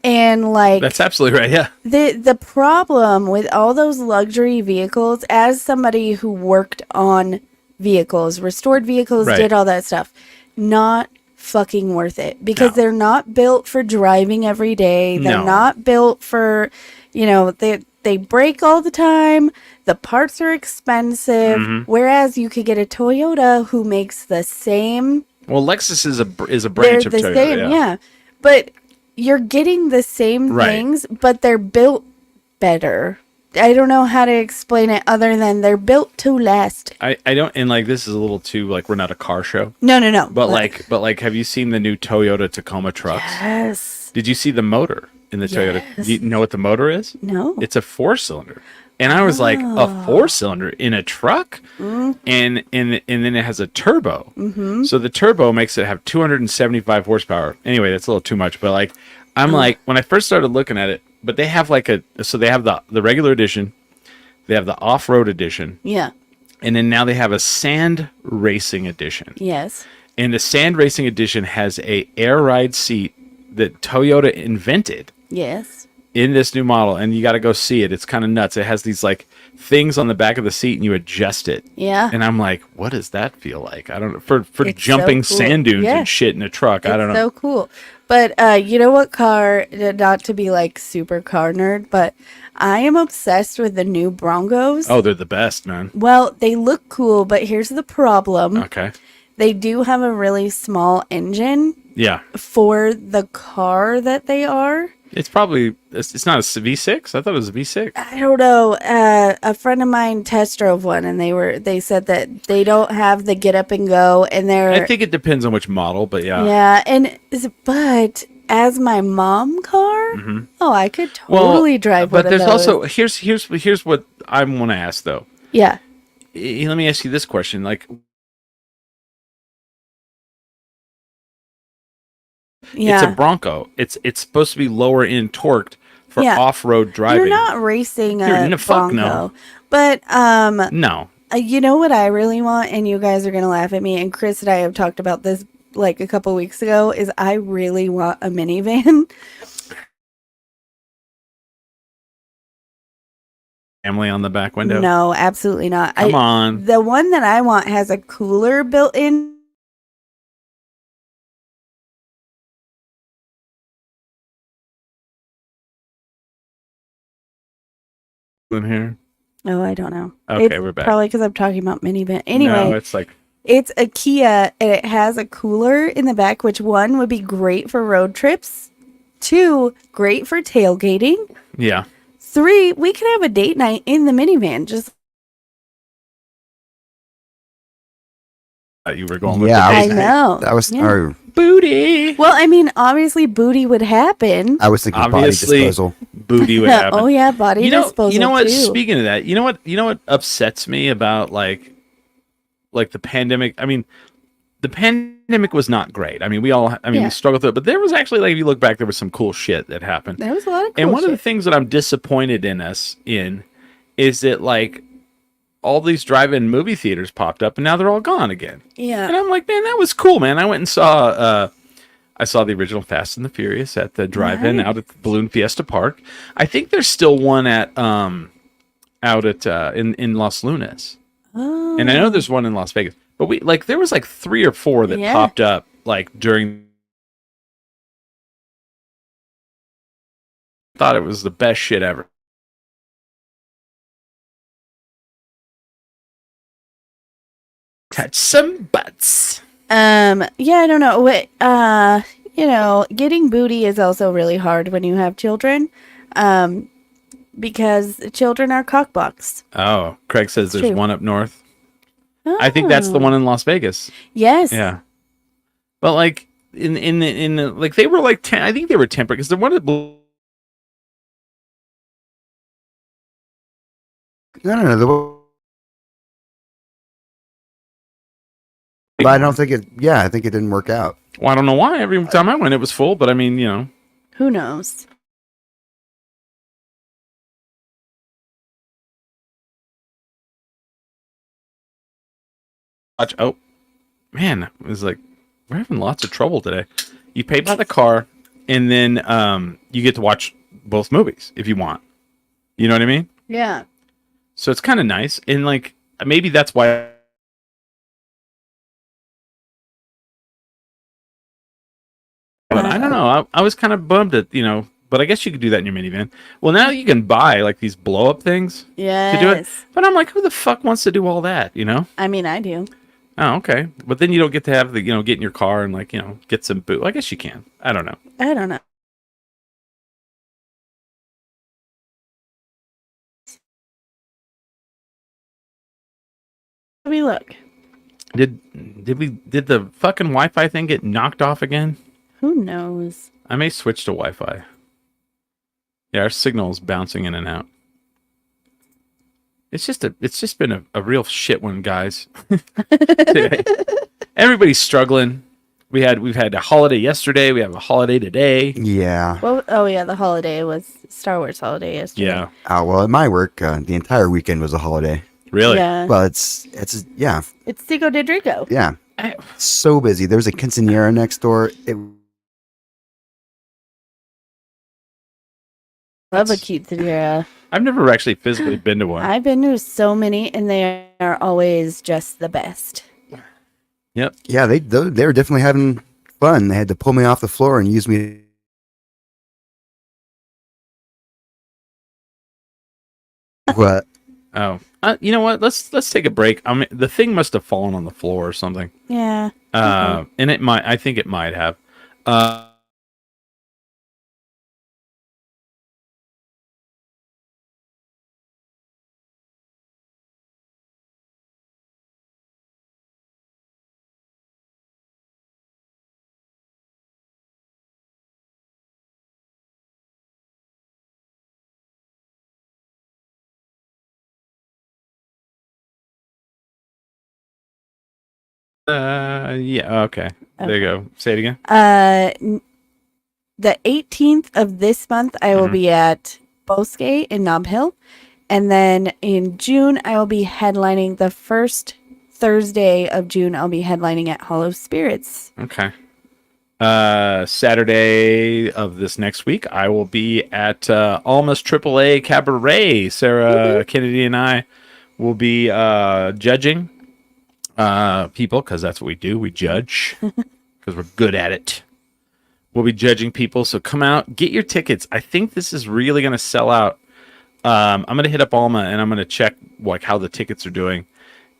And like That's absolutely right. Yeah. the problem with all those luxury vehicles, as somebody who worked on vehicles, restored vehicles, Right. did all that stuff, not fucking worth it because No. they're not built for driving every day. They're No. not built for, they break all the time. The parts are expensive. Mm-hmm. Whereas you could get a Toyota who makes the same. Well, Lexus is a They're branch of the Toyota. same, yeah. But you're getting the same Right. things, but they're built better. I don't know how to explain it other than they're built to last. I don't, and like this is a little too like we're not a car show, No. but like have you seen the new Toyota Tacoma trucks? Yes. Did you see the motor in the Toyota? Do you know what the motor is? No. It's a 4-cylinder. And I was like, a 4-cylinder in a truck? And then it has a turbo. So the turbo makes it have 275 horsepower. Anyway, that's a little too much, but like I'm like when I first started looking at it, but they have like they have the regular edition, they have the off-road edition, Yeah. and then now they have a sand racing edition. Yes. And the sand racing edition has a air ride seat that Toyota invented Yes. in this new model, and you got to go see it. It's kind of nuts. It has these like things on the back of the seat and you adjust it. Yeah. And I'm like, what does that feel like? I don't know. For It's jumping so cool. sand dunes Yeah. and shit in a truck. I don't know. So cool. But you know what car, not to be like super car nerd, but I am obsessed with the new Broncos. Oh, they're the best, man. Well, they look cool, but here's the problem. Okay. They do have a really small engine Yeah. for the car that they are. It's probably, it's not a V6? I thought it was a V6. I don't know. A friend of mine test drove one, and they said that they don't have the get up and go, and they're I think it depends on which model, but yeah. yeah, but as my mom car, oh, I could totally drive one but of there's those. also here's what I want to ask though. Yeah. Let me ask you this question: like, Yeah. it's a Bronco. It's supposed to be lower in torqued for Yeah. off-road driving. You're not racing a You're- no, fuck Bronco. no. But No. you know what I really want, and you guys are gonna laugh at me, and Chris and I have talked about this like a couple weeks ago, is I really want a minivan. Family on the back window. No, absolutely not. Come on. The one that I want has a cooler built in. In here. Oh, I don't know. Okay, It's we're back. probably because I'm talking about minivan. Anyway, No, it's like it's a Kia, and it has a cooler in the back, which one would be great for road trips. 2, great for tailgating. yeah. 3, we could have a date night in the minivan. Just You were going with Yeah, the I date. know. That was, Yeah. or Booty. Well, I mean, obviously, booty would happen. I was thinking Obviously, body disposal. booty would happen. Oh yeah, body disposal. You know what? Too. Speaking of that, you know what upsets me about like the pandemic. I mean, the pandemic was not great. I mean, Yeah. we struggled through it, but there was actually, like, if you look back, there was some cool shit that happened. There was a lot of cool And one shit. of the things that I'm disappointed in is that, like, all these drive-in movie theaters popped up and now they're all gone again. Yeah. And I'm like, man, that was cool, man. I went and saw I saw the original Fast and the Furious at the drive-in out at the Balloon Fiesta Park. I think there's still one at out at in Los Lunas. Oh. And I know there's one in Las Vegas. But there was like 3 or 4 that Yeah. popped up like during. Thought it was the best shit ever. Touch some butts. Yeah, I don't know. Wait, you know, getting booty is also really hard when you have children. Because children are cockboxed. Oh, Craig says there's true. one up north. I think that's the one in Las Vegas. Yes. Yeah. But like in the like they were like 10, I think they were temperate because the one at No, no, no. But I don't think it. Yeah, I think it didn't work out. well, I don't know why. Every time I went, it was full. But I mean, you know, Who knows? watch. Oh, man, it was like we're having lots of trouble today. You pay by the car, and then you get to watch both movies if you want. You know what I mean? Yeah. So it's kind of nice, and like maybe that's why. But I don't know. I was kind of bummed at but I guess you could do that in your minivan. Well, now you can buy like these blow up things Yes. to do it. But I'm like, who the fuck wants to do all that? You know? I mean, I do. Oh, okay. But then you don't get to have the get in your car and like get some boot. I guess you can. I don't know. I don't know. Let me look. Did the fucking Wi-Fi thing get knocked off again? Who knows? I may switch to Wi-Fi. Yeah, our signal is bouncing in and out. It's just been a real shit one, guys. Today. Everybody's struggling. We've had a holiday yesterday. We have a holiday today. Yeah. Well, oh yeah, the holiday was Star Wars holiday yesterday. Yeah, Well, at my work, the entire weekend was a holiday. really. Yeah. Well, it's yeah, It's Cinco de Drigo. yeah. I- So busy. There was a quinceanera next door. Love a quinceanera. I've never actually physically been to one. I've been to so many, and they are always just the best. Yep. Yeah, they were definitely having fun. They had to pull me off the floor and use me. What? Oh, you know what? Let's take a break. I mean, the thing must have fallen on the floor or something. Yeah. Okay. And it might. I think it might have. Uh, yeah. Okay. There you go. Say it again. The 18th of this month, I will be at Bosque in Nob Hill. And then in June, I will be headlining the first Thursday of June. I'll be headlining at Hollow Spirits. Okay. Saturday of this next week, I will be at Alma's AAA Cabaret. Sarah Kennedy and I will be judging people because that's what we do. We judge because we're good at it. We'll be judging people, so come out, get your tickets. I think this is really going to sell out. I'm going to hit up Alma and I'm going to check like how the tickets are doing.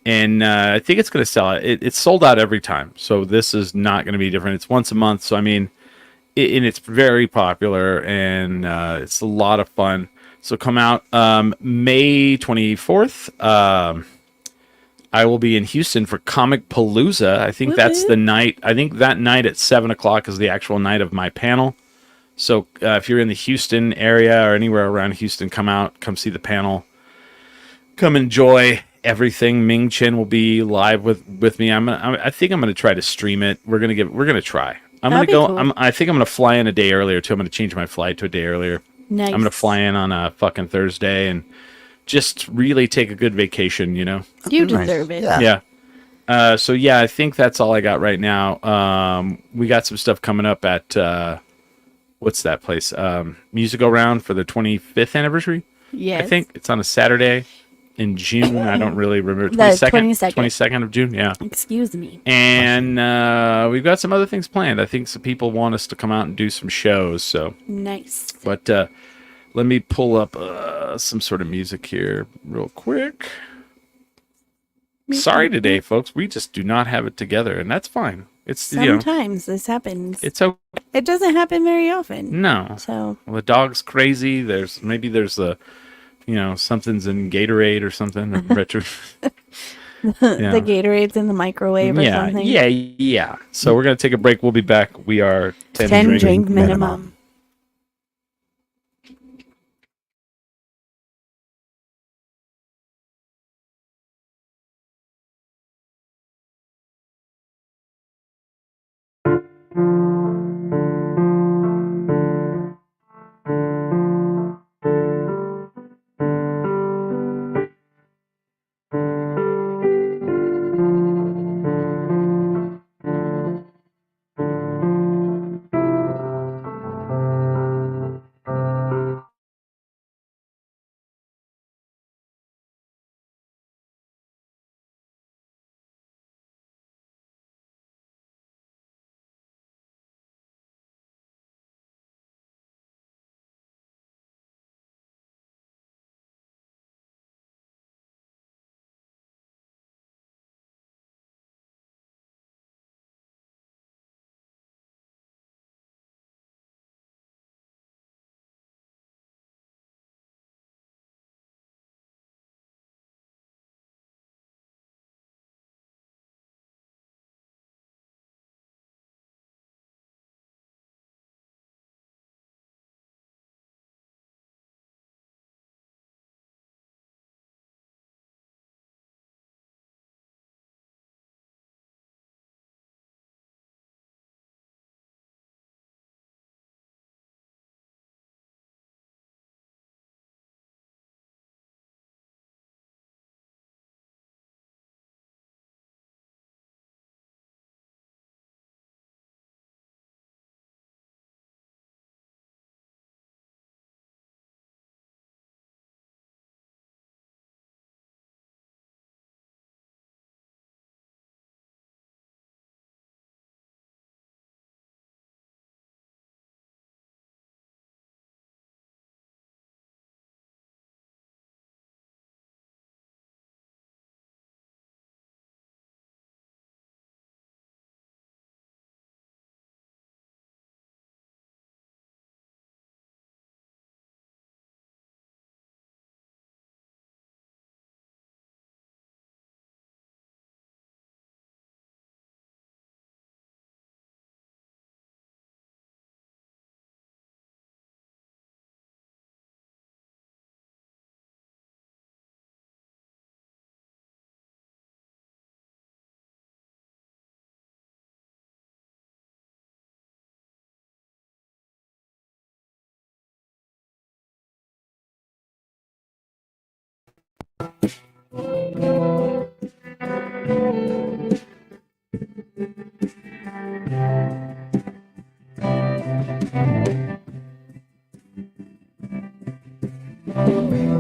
And I think it's going to sell out. It's sold out every time, so this is not going to be different. It's once a month, so I mean, and it's very popular and it's a lot of fun. So come out May 24th. I will be in Houston for Comic Palooza. I think that's the night. I think that night at 7:00 is the actual night of my panel. So if you're in the Houston area or anywhere around Houston, come out, come see the panel, come enjoy everything. Ming Chen will be live with me. I think I'm gonna try to stream it. We're gonna try. I'm That'd gonna go. be cool. I think I'm gonna fly in a day earlier too. I'm gonna change my flight to a day earlier. Nice. I'm gonna fly in on a fucking Thursday and just really take a good vacation. You know. You Nice. deserve it. Yeah. Yeah. So yeah, I think that's all I got right now. We got some stuff coming up at what's that place? Musical Round for the 25th anniversary. Yes. I think it's on a Saturday in June. I don't really remember. The 22nd. 22nd of June. Yeah. Excuse me. And we've got some other things planned. I think some people want us to come out and do some shows. So, Nice. but let me pull up some sort of music here real quick. Sorry today, folks. We just do not have it together, and that's fine. It's Sometimes this happens. it's okay. It doesn't happen very often. No. So Well, the dog's crazy. There's something's in Gatorade or something. Or retro. the Gatorade's in the microwave or yeah, something. yeah. So we're gonna take a break. We'll be back. We are 10 drink minimum.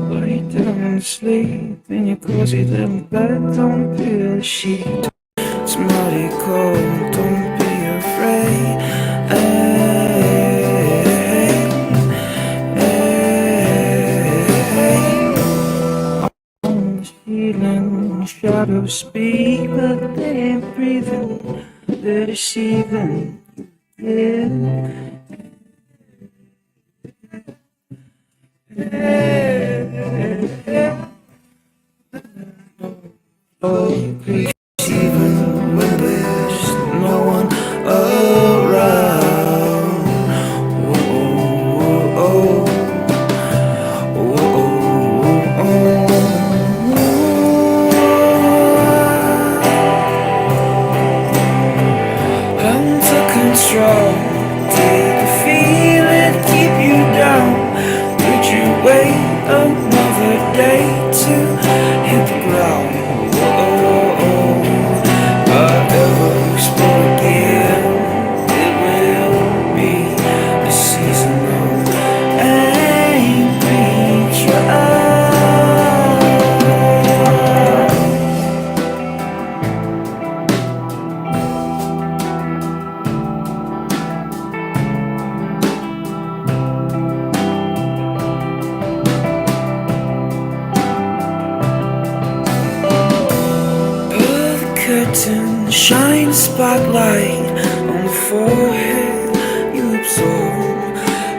Lay down and sleep in your cozy little bed. Don't feel the sheet. It's mighty cold. Don't be afraid. Hey, hey. I'm feeling shadows speak, but they ain't breathing. They're deceiving. Yeah. Oh, even when there's no one around. Whoa, oh, under control. Did the feeling keep you down? Did you wait another day to hit the ground? If I ever explore again, it will be the season of angry trial. Pull the curtain, shine a spotlight on the forehead. You absorb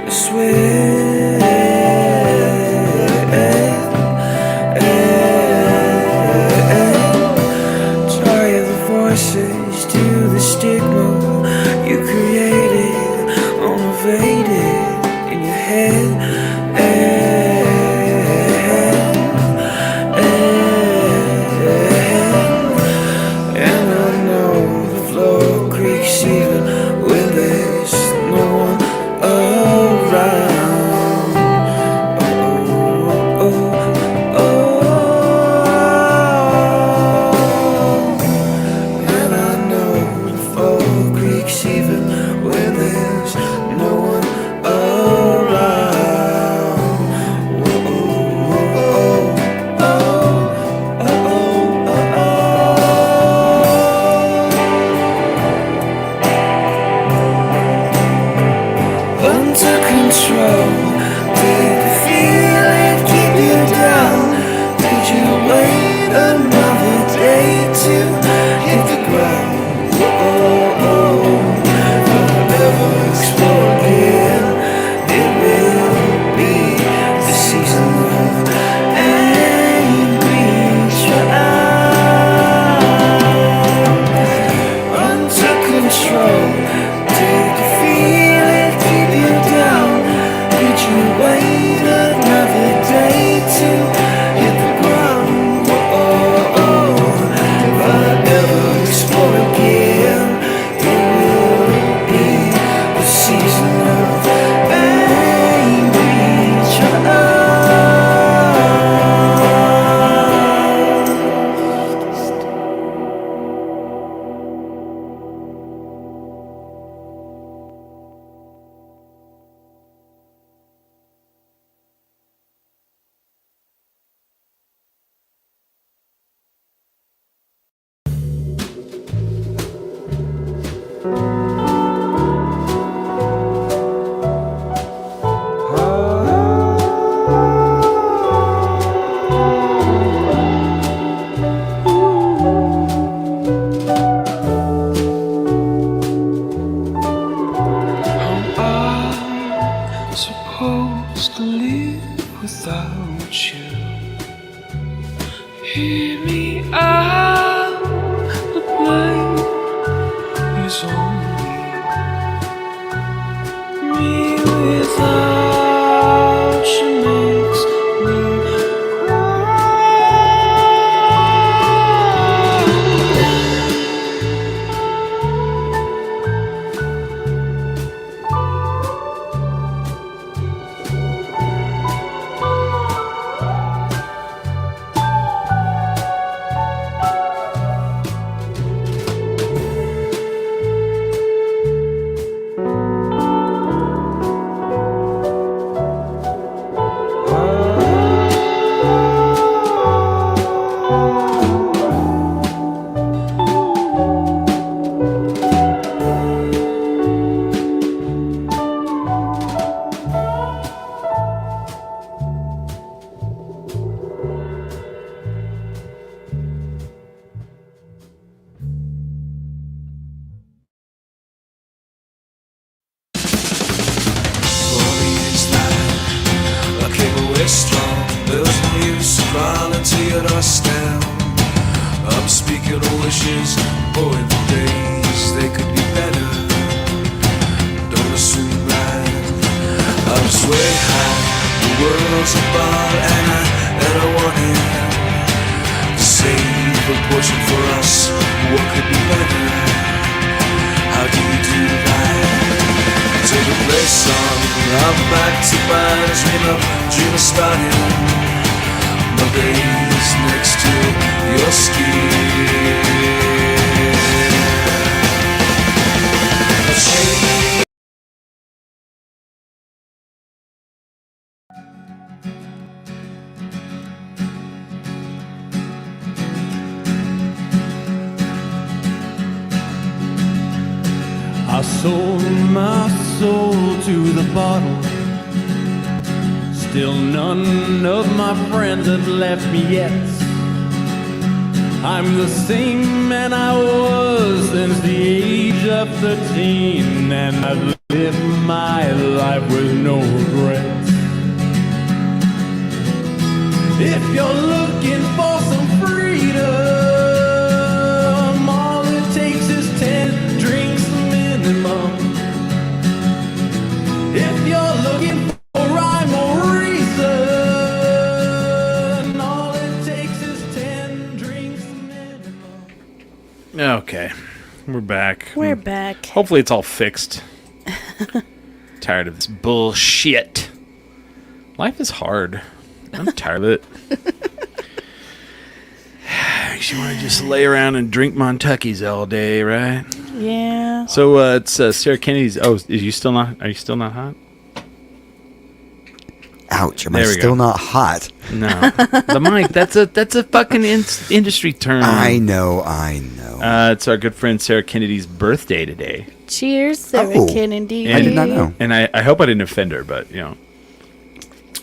the sweat. Tire the voices to the stigma you created, unabated in your head. And I know the floor creaks even when there's no one around. Oh, oh, oh. And I know the floor creaks even when there's no one around. Oh, oh, oh, oh, oh, oh, oh. Under control. Did the feeling keep you down? Did you wait another day to hit the ground? If I never explore again, it will be the season of angry trial. Under control. Did the feeling keep you down? Did you wait another day to hit the ground? If I ever explore again, it will be the season of angry trial. I'm supposed to live without you. Hear me out, the blame is on me. Me without you makes me cry. wishes, oh, in the days they could be better. Don't assume that I'm just way high. The world's a bar and I want it. Save a portion for us. What could be better? How do you do that? Take a play song. I'm back to mine. Dream of starting my days next to your skin. I sold my soul to the bottle. Still none of my friends have left me yet. I'm the same man I was since the age of 13, and I've lived my life with no regrets. If you're looking for some freedom, all it takes is 10 drinks minimum. If you're looking for rhyme or reason, all it takes is 10 drinks minimum. Okay, we're back. We're back. Hopefully it's all fixed. Tired of this bullshit. Life is hard. I'm tired of it. Makes you want to just lay around and drink Montuckies all day, right? Yeah. So it's Sarah Kennedy's. Oh, is you still not? Are you still not hot? Ouch! Am I There we still go. not hot? No, the mic. That's a fucking industry term. I know. It's our good friend Sarah Kennedy's birthday today, Cheers, Sarah Oh. Kennedy. I did not know. and I hope I didn't offend her, but you know,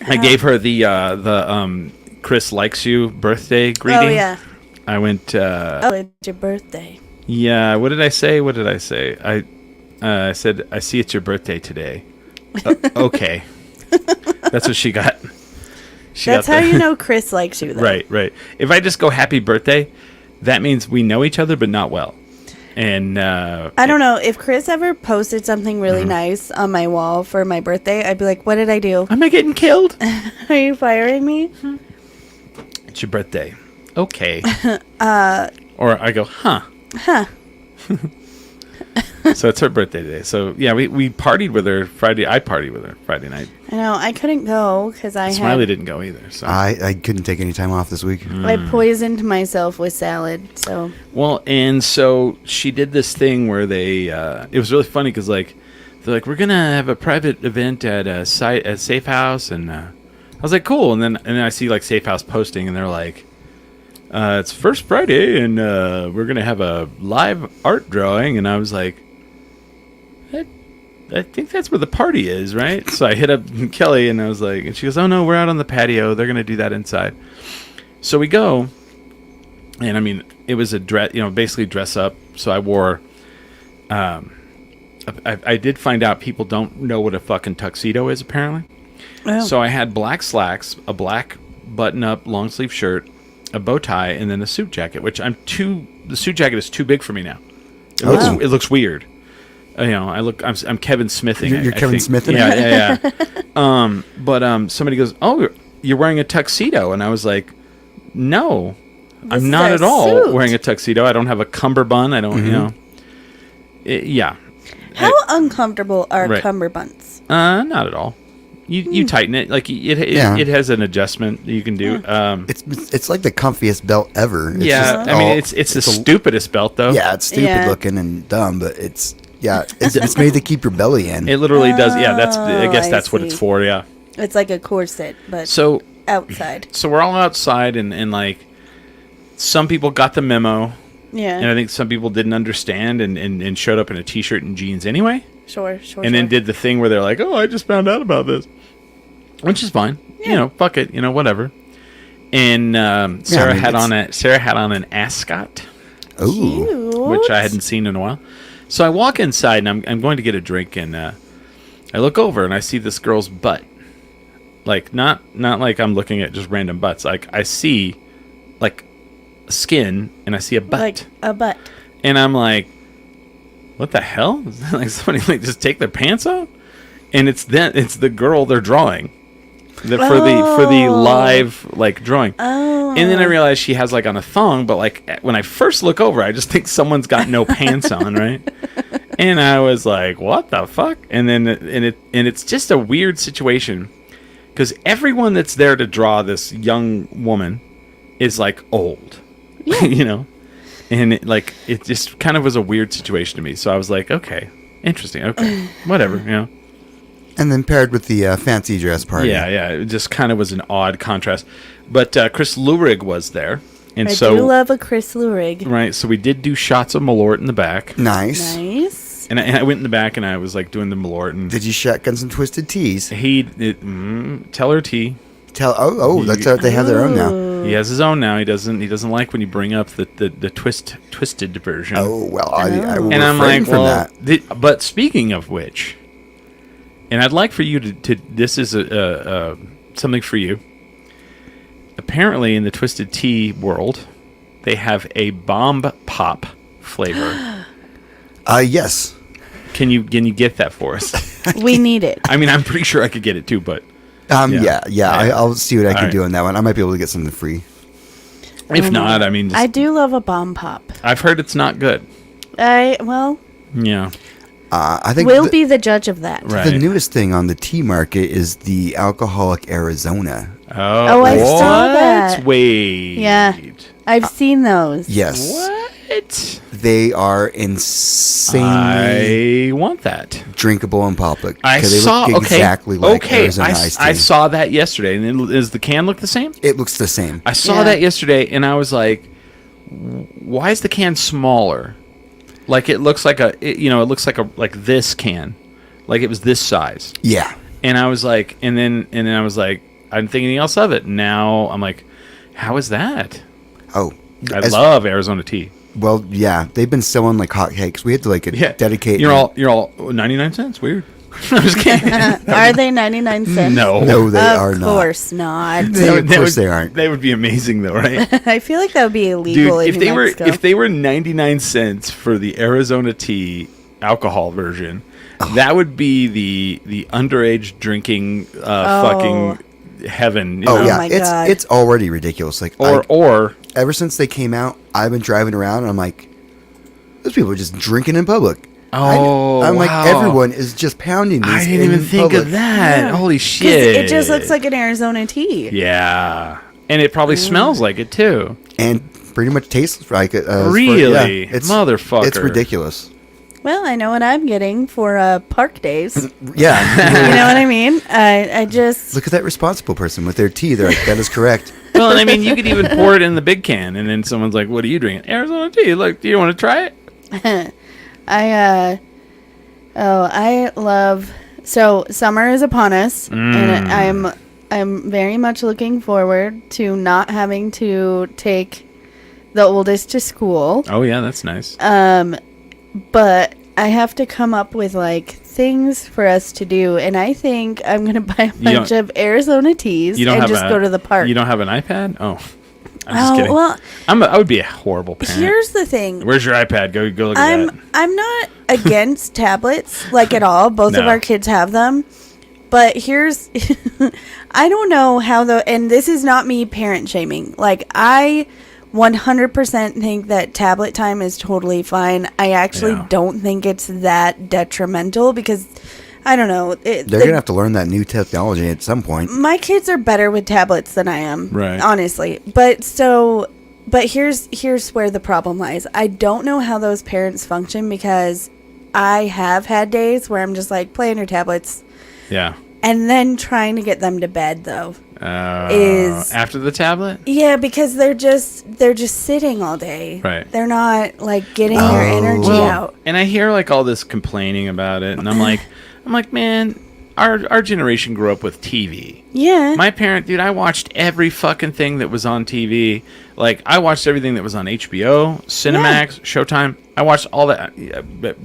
I gave her the Chris likes you birthday greeting. Oh, yeah. I went. Oh, it's your birthday. Yeah. What did I say? I said I see it's your birthday today. Okay. That's what she got. That's how you know Chris likes you, though. Right. If I just go happy birthday, that means we know each other, but not well. And I don't know. If Chris ever posted something really nice on my wall for my birthday, I'd be like, what did I do? am I getting killed? Are you firing me? It's your birthday. Okay. Or I go, huh. So it's her birthday today. So yeah, we partied with her Friday. I partied with her Friday night. I know. I couldn't go because Smiley didn't go either. So I couldn't take any time off this week. I poisoned myself with salad. So well, and so she did this thing where they. It was really funny because like they're like, we're gonna have a private event at a site at Safe House, and I was like, cool. And then I see like Safe House posting, and they're like, it's First Friday, and we're gonna have a live art drawing, and I was like, I think that's where the party is, right? So I hit up Kelly, and I was like, and she goes, oh no, we're out on the patio. They're gonna do that inside. So we go, and I mean, it was a dress, basically dress up. So I wore. I did find out people don't know what a fucking tuxedo is, apparently. Oh. So I had black slacks, a black button-up long sleeve shirt, a bow tie, and then a suit jacket. Which the suit jacket is too big for me now. It looks weird. I'm Kevin Smithing. You're I Kevin think. Smithing? Yeah. But somebody goes, "Oh, you're wearing a tuxedo," and I was like, "No, I'm is not our at all suit. wearing a tuxedo. I don't have a cummerbund. I don't, yeah." how uncomfortable are Right. cummerbunds? Not at all. You tighten it like it has an adjustment that you can do. It's like the comfiest belt ever. It's Yeah, just I mean all- it's the stupidest belt though. Yeah, it's stupid Yeah. looking and dumb, but it's made to keep your belly in. It literally does. Yeah, I guess I that's what it's see. for. Yeah. It's like a corset, but So outside. we're all outside and like some people got the memo Yeah. and I think some people didn't understand and showed up in a t-shirt and jeans anyway. Sure. And then did the thing where they're like, "Oh, I just found out about this," which is fine. Fuck it. Whatever. And Sarah had on an ascot, Ooh. Cute. which I hadn't seen in a while. So I walk inside and I'm going to get a drink and I look over and I see this girl's butt. Like not like I'm looking at just random butts. Like I see like skin and I see a butt. Like a butt. And I'm like, what the hell? Is that like somebody like just take their pants off? And it's the girl they're drawing. For the live like drawing. Oh. And then I realized she has like on a thong, but like when I first look over, I just think someone's got no pants on, right? And I was like, what the fuck? And then it's just a weird situation because everyone that's there to draw this young woman is like old, you know? And it just kind of was a weird situation to me. So I was like, okay, interesting. Okay, whatever, you know? And then paired with the fancy dress party. Yeah. It just kind of was an odd contrast. But Chris Lurig was there. And I so, do love a Chris Lurig. Right. So we did do shots of Malort in the back. Nice. Nice. And I went in the back and I was like doing the Malort. And Did you shotgun some Twisted Teas? Teller Tea. That's they have their own now. He has his own now. He doesn't like when you bring up the twisted version. Oh, well, I will And I'm refrain like, from well, that. but speaking of which, and I'd like for you to this is something for you. Apparently, in the Twisted Tea world, they have a bomb pop flavor. Yes. Can you get that for us? We need it. I mean, I'm pretty sure I could get it too, but Yeah. I'll see what I can All do right. on that one. I might be able to get something free. if not, I mean, I do love a bomb pop. I've heard it's not good. Yeah, I think We'll be the judge of that. right. the newest thing on the tea market is the alcoholic Arizona. Oh, I saw what? that. Wait. Yeah. I've seen those. Yes. What? They are insanely I want that. drinkable in public. I 'cause they saw. look exactly like okay. Arizona iced tea. I saw that yesterday. And then, does the can look the same? It looks the same. I saw Yeah. that yesterday, and I was like, "Why is the can smaller? Like it looks like it looks like this can, like it was this size." Yeah. And I was like, and then I was like, I didn't think anything else of it. Now I'm like, how is that? Oh. I love Arizona tea. Well, yeah. They've been selling like hotcakes. We had to dedicate. You're all 99 cents. Weird. I'm just kidding. Are they 99 cents? No. No, they are Of not. course not. Of course they aren't. They would be amazing though, right? I feel like that would be illegal Dude, in New Mexico. if they were 99 cents for the Arizona tea alcohol version, that would be the underage drinking fucking heaven. You Oh know? yeah, my God. it's already ridiculous. Like Or ever since they came out, I've been driving around and I'm like, those people are just drinking in public. I'm like, wow. everyone is just pounding these. I didn't even think public. of that. Yeah. Holy 'Cause shit! it just looks like an Arizona tea. Yeah, and it probably smells like it too. And pretty much tastes like it. Really? it's Motherfucker. It's ridiculous. Well, I know what I'm getting for park days. Yeah. You know what I mean? I just Look at that responsible person with their tea. They're like, that is correct. Well, and I mean, you could even pour it in the big can, and then someone's like, "What are you drinking? Arizona tea? Like, do you want to try it?" I love. So summer is upon us, and I'm very much looking forward to not having to take the oldest to school. Oh yeah, that's nice. But I have to come up with like things for us to do, and I think I'm gonna buy a bunch of Arizona teas You don't and have just go to the park. You don't have an iPad? Oh, I'm just kidding. Well, I would be a horrible parent. here's the thing. Where's your iPad? Go look at that. I'm not against tablets like at all. Both of No. our kids have them. But here's I don't know how and this is not me parent shaming. Like I 100% think that tablet time is totally fine. I actually don't think it's that detrimental because I don't know. They're going to have to learn that new technology at some point. My kids are better with tablets than I am, Right. honestly. But here's where the problem lies. I don't know how those parents function because I have had days where I'm just like, play on your tablets. Yeah. And then trying to get them to bed though. After the tablet? Yeah, because they're just sitting all day. Right. They're not like getting their energy out. And I hear like all this complaining about it, and I'm like, man, our generation grew up with TV. Yeah. My parent, dude, I watched every fucking thing that was on TV. Like, I watched everything that was on HBO, Cinemax, Showtime. I watched all that.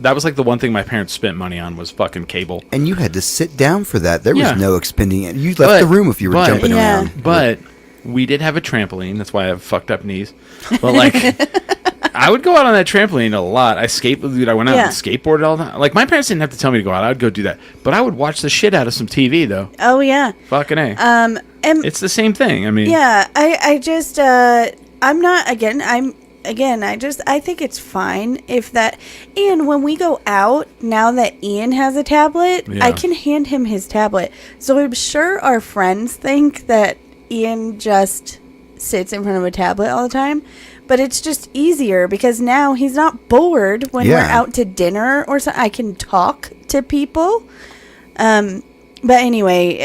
That was like the one thing my parents spent money on was fucking cable. And you had to sit down for that. There was Yeah. no expending it. You left the room if you were jumping Yeah. around. But we did have a trampoline. That's why I have fucked up knees. But like, I would go out on that trampoline a lot. I went out and skateboarded all the time. Like, my parents didn't have to tell me to go out. I would go do that. But I would watch the shit out of some TV, though. Oh, yeah. Fucking A. And It's the same thing. I mean. yeah, I just, I'm not, I think it's fine if that, and when we go out, now that Ian has a tablet, Yeah. I can hand him his tablet. So I'm sure our friends think that Ian just sits in front of a tablet all the time. But it's just easier because now he's not bored when we're out to dinner or something. I can talk to people. But anyway,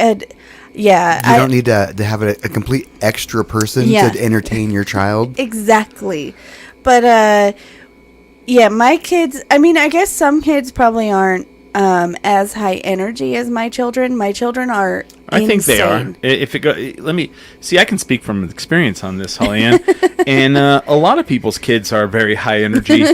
You don't need to have a complete extra person to entertain your child. Exactly. But, my kids, I mean, I guess some kids probably aren't as high energy as my children. My children are I think they are. insane. If it go, let me see. I can speak from experience on this, Holly Ann. And a lot of people's kids are very high energy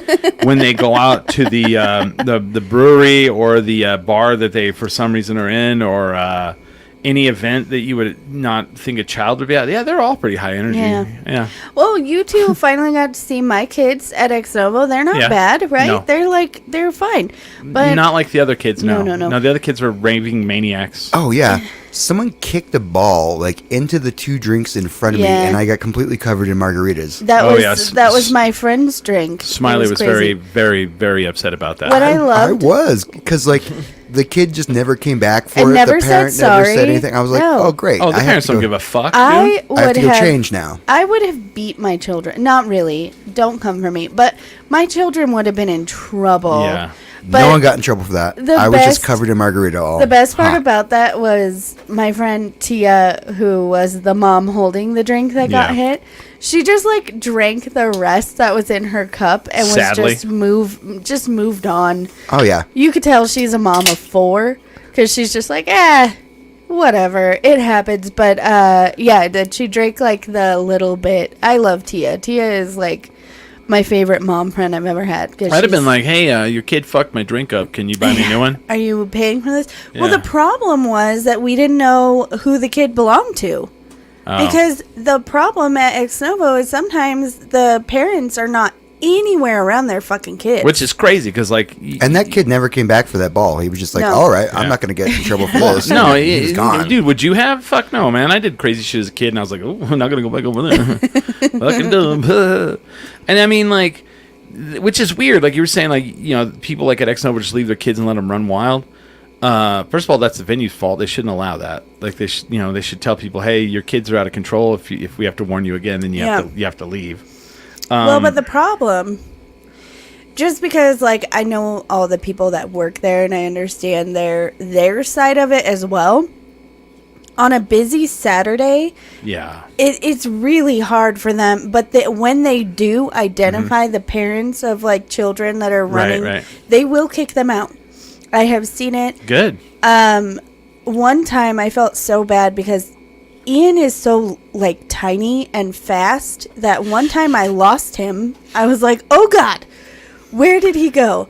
when they go out to the brewery or the bar that they for some reason are in, or any event that you would not think a child would be at. Yeah, they're all pretty high energy. Yeah. Well, you two finally got to see my kids at Ex Novo. They're not bad, right? No. They're fine. But Not like the other kids. No. No. The other kids were raving maniacs. Oh, yeah. Someone kicked a ball into the 2 drinks in front of me, and I got completely covered in margaritas. that was my friend's drink. Smiley was crazy. very, very, very upset about that. What I I loved. was, because the kid just never came back for And it. never The said parent never sorry. said anything. I was like, No. oh, great. Oh, the I have parents to don't go- give a fuck. I dude. I have would to go have change now. I would have beat my children. Not really. Don't come for me. But my children would have been in trouble. Yeah. But No one got in trouble for that. the I was just best- covered in margarita all. the best part about that was my friend Tia, who was the mom holding the drink that got Yeah. hit. She just drank the rest that was in her cup and Sadly. was moved on. Oh, yeah. You could tell she's a mom of 4 because she's just like, whatever, it happens. But that she drank the little bit. I love Tia. Tia is my favorite mom friend I've ever had. I'd have been like, hey, your kid fucked my drink up. Can you buy me a new one? Are you paying for this? Well, Yeah. the problem was that we didn't know who the kid belonged to. Oh. Because the problem at Ex Novo is sometimes the parents are not anywhere around their fucking kids. Which is crazy because, And that kid never came back for that ball. He was just like, No. all right, Yeah. I'm not going to get in trouble for this. no, And he was gone. dude, would you have? Fuck no, man. I did crazy shit as a kid, and I was like, oh, I'm not gonna go back over there. Fucking dumb. And I mean, which is weird. Like you were saying, people at Ex Novo just leave their kids and let them run wild. First of all, that's the venue's fault. They shouldn't allow that. They should tell people, hey, your kids are out of control. If we have to warn you again, then you have to leave. Well, but the problem, just because I know all the people that work there and I understand their side of it as well. On a busy Saturday, Yeah. it's really hard for them. But when they do identify the parents of children that are running, Right. they will kick them out. I have seen it. Good. One time I felt so bad because Ian is so tiny and fast that one time I lost him. I was like, oh God, where did he go?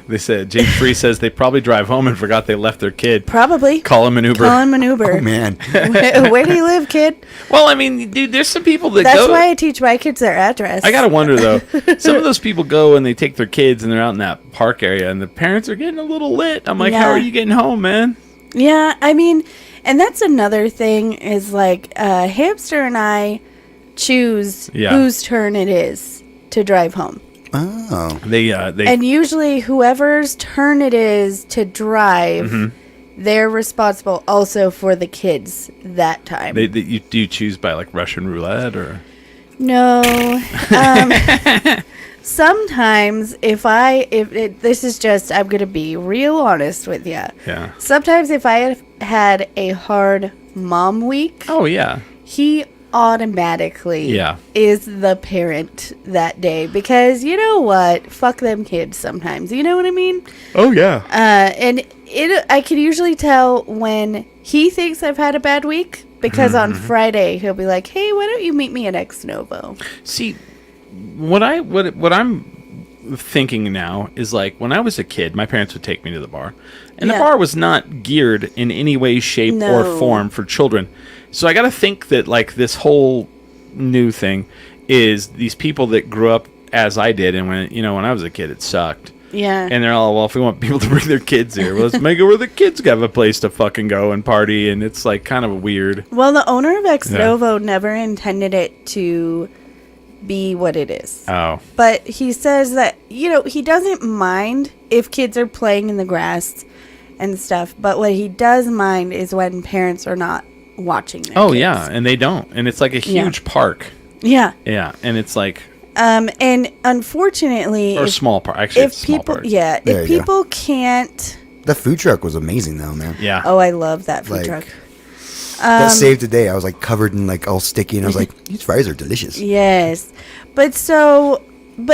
They said, Jake Free says they probably drive home and forgot they left their kid. Probably. Call him an Uber. Call him an Uber. Oh, man. Where do you live, kid? Well, I mean, dude, there's some people that That's go. why I teach my kids their address. I gotta wonder though. Some of those people go and they take their kids and they're out in that park area, and the parents are getting a little lit. I'm like, how Yeah. are you getting home, man? Yeah, I mean, and that's another thing is Hamster and I choose whose turn it is to drive home. Oh. They And usually whoever's turn it is to drive, they're responsible also for the kids that time. do you choose by Russian roulette or? No. Sometimes this is just, I'm going to be real honest with you. Yeah. Sometimes if I have had a hard mom week, Oh yeah. he automatically is the parent that day because you know what? Fuck them kids sometimes. You know what I mean? Oh yeah. And I can usually tell when he thinks I've had a bad week because on Friday he'll be like, "Hey, why don't you meet me at Ex Novo?" See, what I'm thinking now is when I was a kid, my parents would take me to the bar, and the bar was not geared in any way, shape, or No. form for children. So I got to think that like this whole new thing is these people that grew up as I did, and when I was a kid, it sucked. Yeah. And they're all, well, if we want people to bring their kids here, well, let's make it where the kids have a place to fucking go and party, and it's like kind of weird. Well, the owner of Ex Novo never intended it to be what it is. Oh. But he says that, he doesn't mind if kids are playing in the grass and stuff, but what he does mind is when parents are not watching their kids. Yeah, and they don't. And it's like a huge park. Yeah. Yeah, and it's like... and unfortunately... Or a small park. Actually, it's a small park. Yeah, if people can't... The food truck was amazing, though, man. Yeah. Oh, I love that food truck. That saved the day. I was like covered in like all sticky, and I was like, these fries are delicious. Yes. But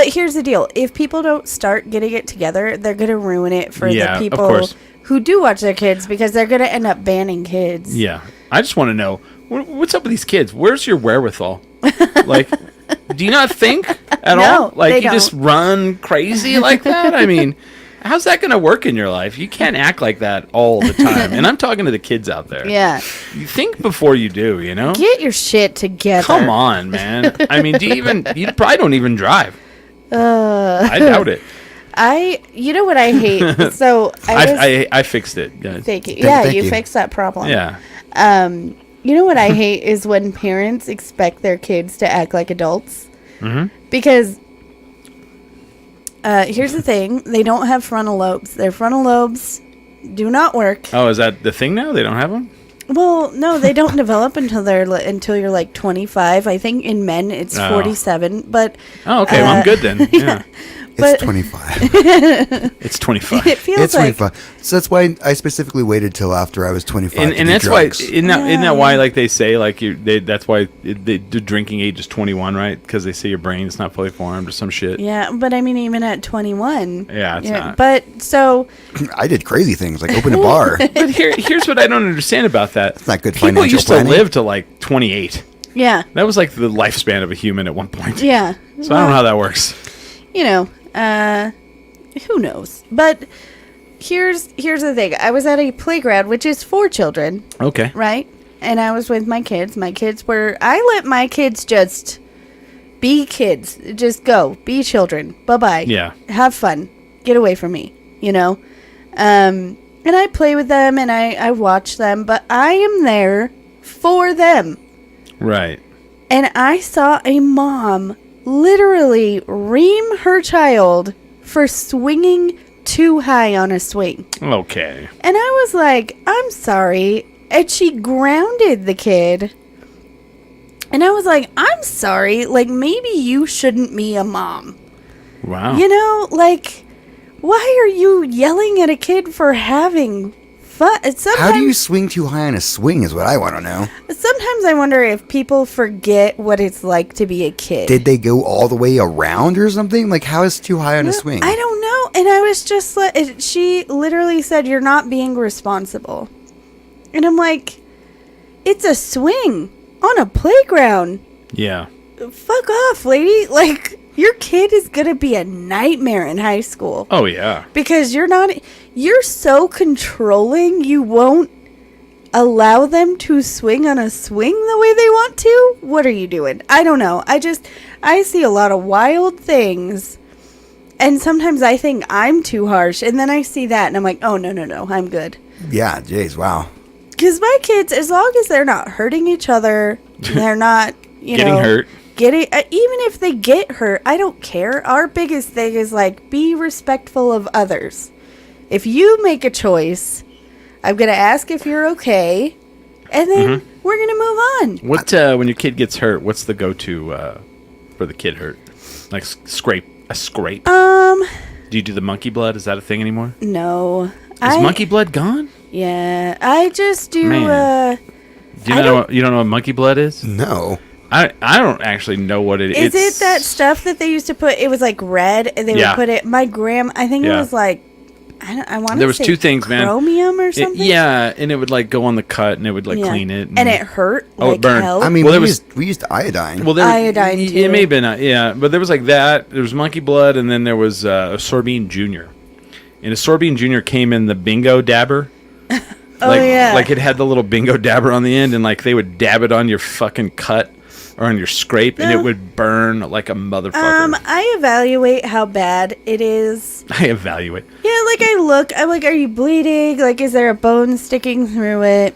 here's the deal. If people don't start getting it together, they're going to ruin it for the people who do watch their kids, because they're going to end up banning kids. Yeah. I just want to know, what's up with these kids? Where's your wherewithal? Like, do you not think at all? Like, you just run crazy like that? I mean, how's that going to work in your life? You can't act like that all the time. And I'm talking to the kids out there. Yeah. You think before you do, Get your shit together. Come on, man. I mean, you probably don't even drive. I doubt it. You know what I hate? So I fixed it, guys. Thank you. Yeah, you fixed that problem. Yeah. You know what I hate is when parents expect their kids to act like adults. Mm-hmm. Because here's the thing. They don't have frontal lobes. Their frontal lobes do not work. Oh, is that the thing now? They don't have them? Well, no, they don't develop until you're like 25. I think in men it's 47. But okay, well, I'm good then. Yeah. It's 25. It's 25. It feels it's 25. So that's why I specifically waited till after I was 25. And that's drugs. Why isn't that why like they say like that's why the drinking age is 21, right? Because they say your brain's not fully formed or some shit. Yeah, but I mean even at 21. Yeah, it's not. But so I did crazy things like open a bar. But here's what I don't understand about that. It's not good People financial used planning. to live to like 28. Yeah. That was like the lifespan of a human at one point. Yeah. So I don't know how that works. Who knows? But here's the thing. I was at a playground, which is for children. Okay. Right? And I was with my kids. I let my kids just be kids. Just go. Be children. Bye-bye. Yeah. Have fun. Get away from me. And I play with them and I watch them, but I am there for them. Right. And I saw a mom literally ream her child for swinging too high on a swing. Okay. And I was like, I'm sorry. And she grounded the kid. And I was like, I'm sorry. Like, maybe you shouldn't be a mom. Wow. Like, why are you yelling at a kid for having fun? How do you swing too high on a swing is what I want to know. Sometimes I wonder if people forget what it's like to be a kid. Did they go all the way around or something? Like, how is too high on a swing? I don't know. And I was just like, she literally said, you're not being responsible. And I'm like, it's a swing on a playground. Yeah. Fuck off, lady. Like, your kid is going to be a nightmare in high school. Oh, yeah. Because you're so controlling, you won't allow them to swing on a swing the way they want to? What are you doing? I don't know. I see a lot of wild things. And sometimes I think I'm too harsh. And then I see that and I'm like, oh, no, I'm good. Yeah, jeez, wow. Because my kids, as long as they're not hurting each other, they're not, getting hurt. Even if they get hurt, I don't care. Our biggest thing is like, be respectful of others. If you make a choice, I'm going to ask if you're okay, and then we're going to move on. What when your kid gets hurt, what's the go-to for the kid hurt? Like a scrape? Do you do the monkey blood? Is that a thing anymore? No. Is monkey blood gone? Yeah, I just do. Do you don't know what monkey blood is? No. I don't actually know what it is. Is it that stuff that they used to put? It was like red, and they would put it. My I think it was like, I want to say there was two things, man. Chromium or something. And it would like go on the cut, and it would like clean it, and it hurt. Oh, it burned. Hell. I mean, we used iodine. Well, iodine too. It may have been, but there was like that. There was monkey blood, and then there was a Sorbine Junior. And a Sorbine Junior came in the bingo dabber. yeah. Like it had the little bingo dabber on the end, and like they would dab it on your fucking cut or on your scrape, and it would burn like a motherfucker. I evaluate how bad it is. I evaluate. Yeah, like I'm like, are you bleeding? Like, is there a bone sticking through it?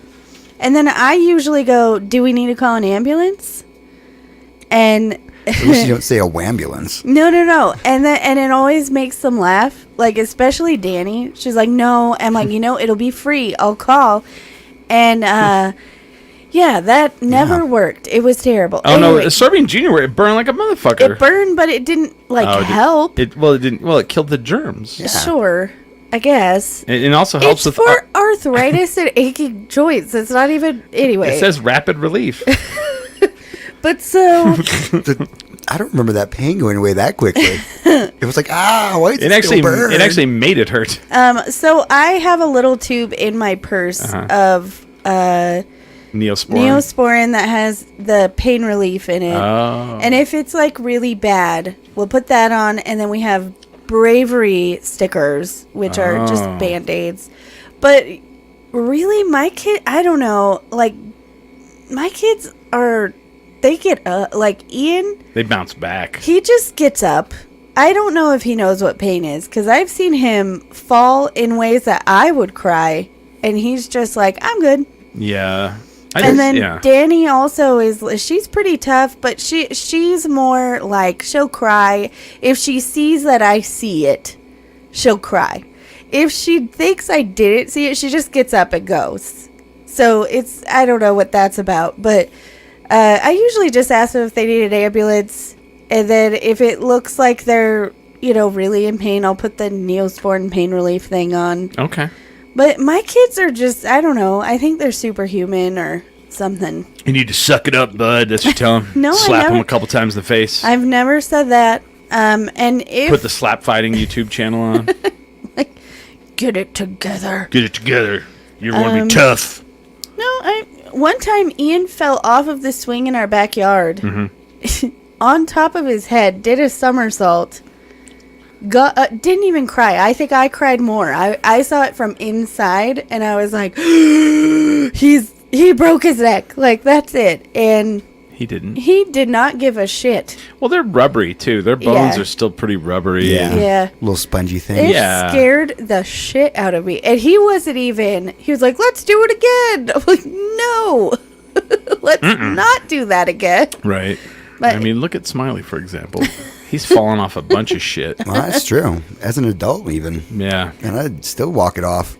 And then I usually go, do we need to call an ambulance? And At least you don't say a wambulance. no. And it always makes them laugh. Like, especially Danny. She's like, no. I'm like, it'll be free. I'll call. And, yeah, that never worked. It was terrible. Oh Anyway, no, soybean junior, it burned like a motherfucker. it burned, but it didn't, help. It didn't. Well, it killed the germs. Yeah. Sure, I guess. It also helps It's with. for arthritis and aching joints. It's not even... Anyway. It says rapid relief. But so... I don't remember that pain going away that quickly. It was like, why is it still burn? It actually made it hurt. So I have a little tube in my purse of Neosporin that has the pain relief in it. Oh. And if it's like really bad, we'll put that on, and then we have bravery stickers, which are just Band-Aids. But really, my kid, I don't know, like, my kids they get up, like Ian, They bounce back. he just gets up. I don't know if he knows what pain is, because I've seen him fall in ways that I would cry, and he's just like, I'm good. Yeah. Danny also she's pretty tough, but she's more like, she'll cry. If she sees that I see it, she'll cry. If she thinks I didn't see it, she just gets up and goes. So I don't know what that's about, but I usually just ask them if they need an ambulance, and then if it looks like they're, really in pain, I'll put the Neosporin pain relief thing on. Okay. But my kids are just, I don't know, I think they're superhuman or something. You need to suck it up, bud. That's what you tell him. No, Slap him a couple times in the face. I've never said that. And if... Put the slap fighting YouTube channel on. like, get it together. Get it together. You want to be tough. No, one time Ian fell off of the swing in our backyard. On top of his head, did a somersault. Didn't even cry. I think I cried more. I saw it from inside, and I was like, he broke his neck. Like, that's it. And he didn't. He did not give a shit. Well, they're rubbery too. Their bones are still pretty rubbery. Yeah. Little spongy thing. It scared the shit out of me. And he wasn't even, he was like, let's do it again. I'm like, no, let's not do that again. Right. But, I mean, look at Smiley, for example. He's fallen off a bunch of shit. Well, that's true. As an adult, even. Yeah. And I'd still walk it off.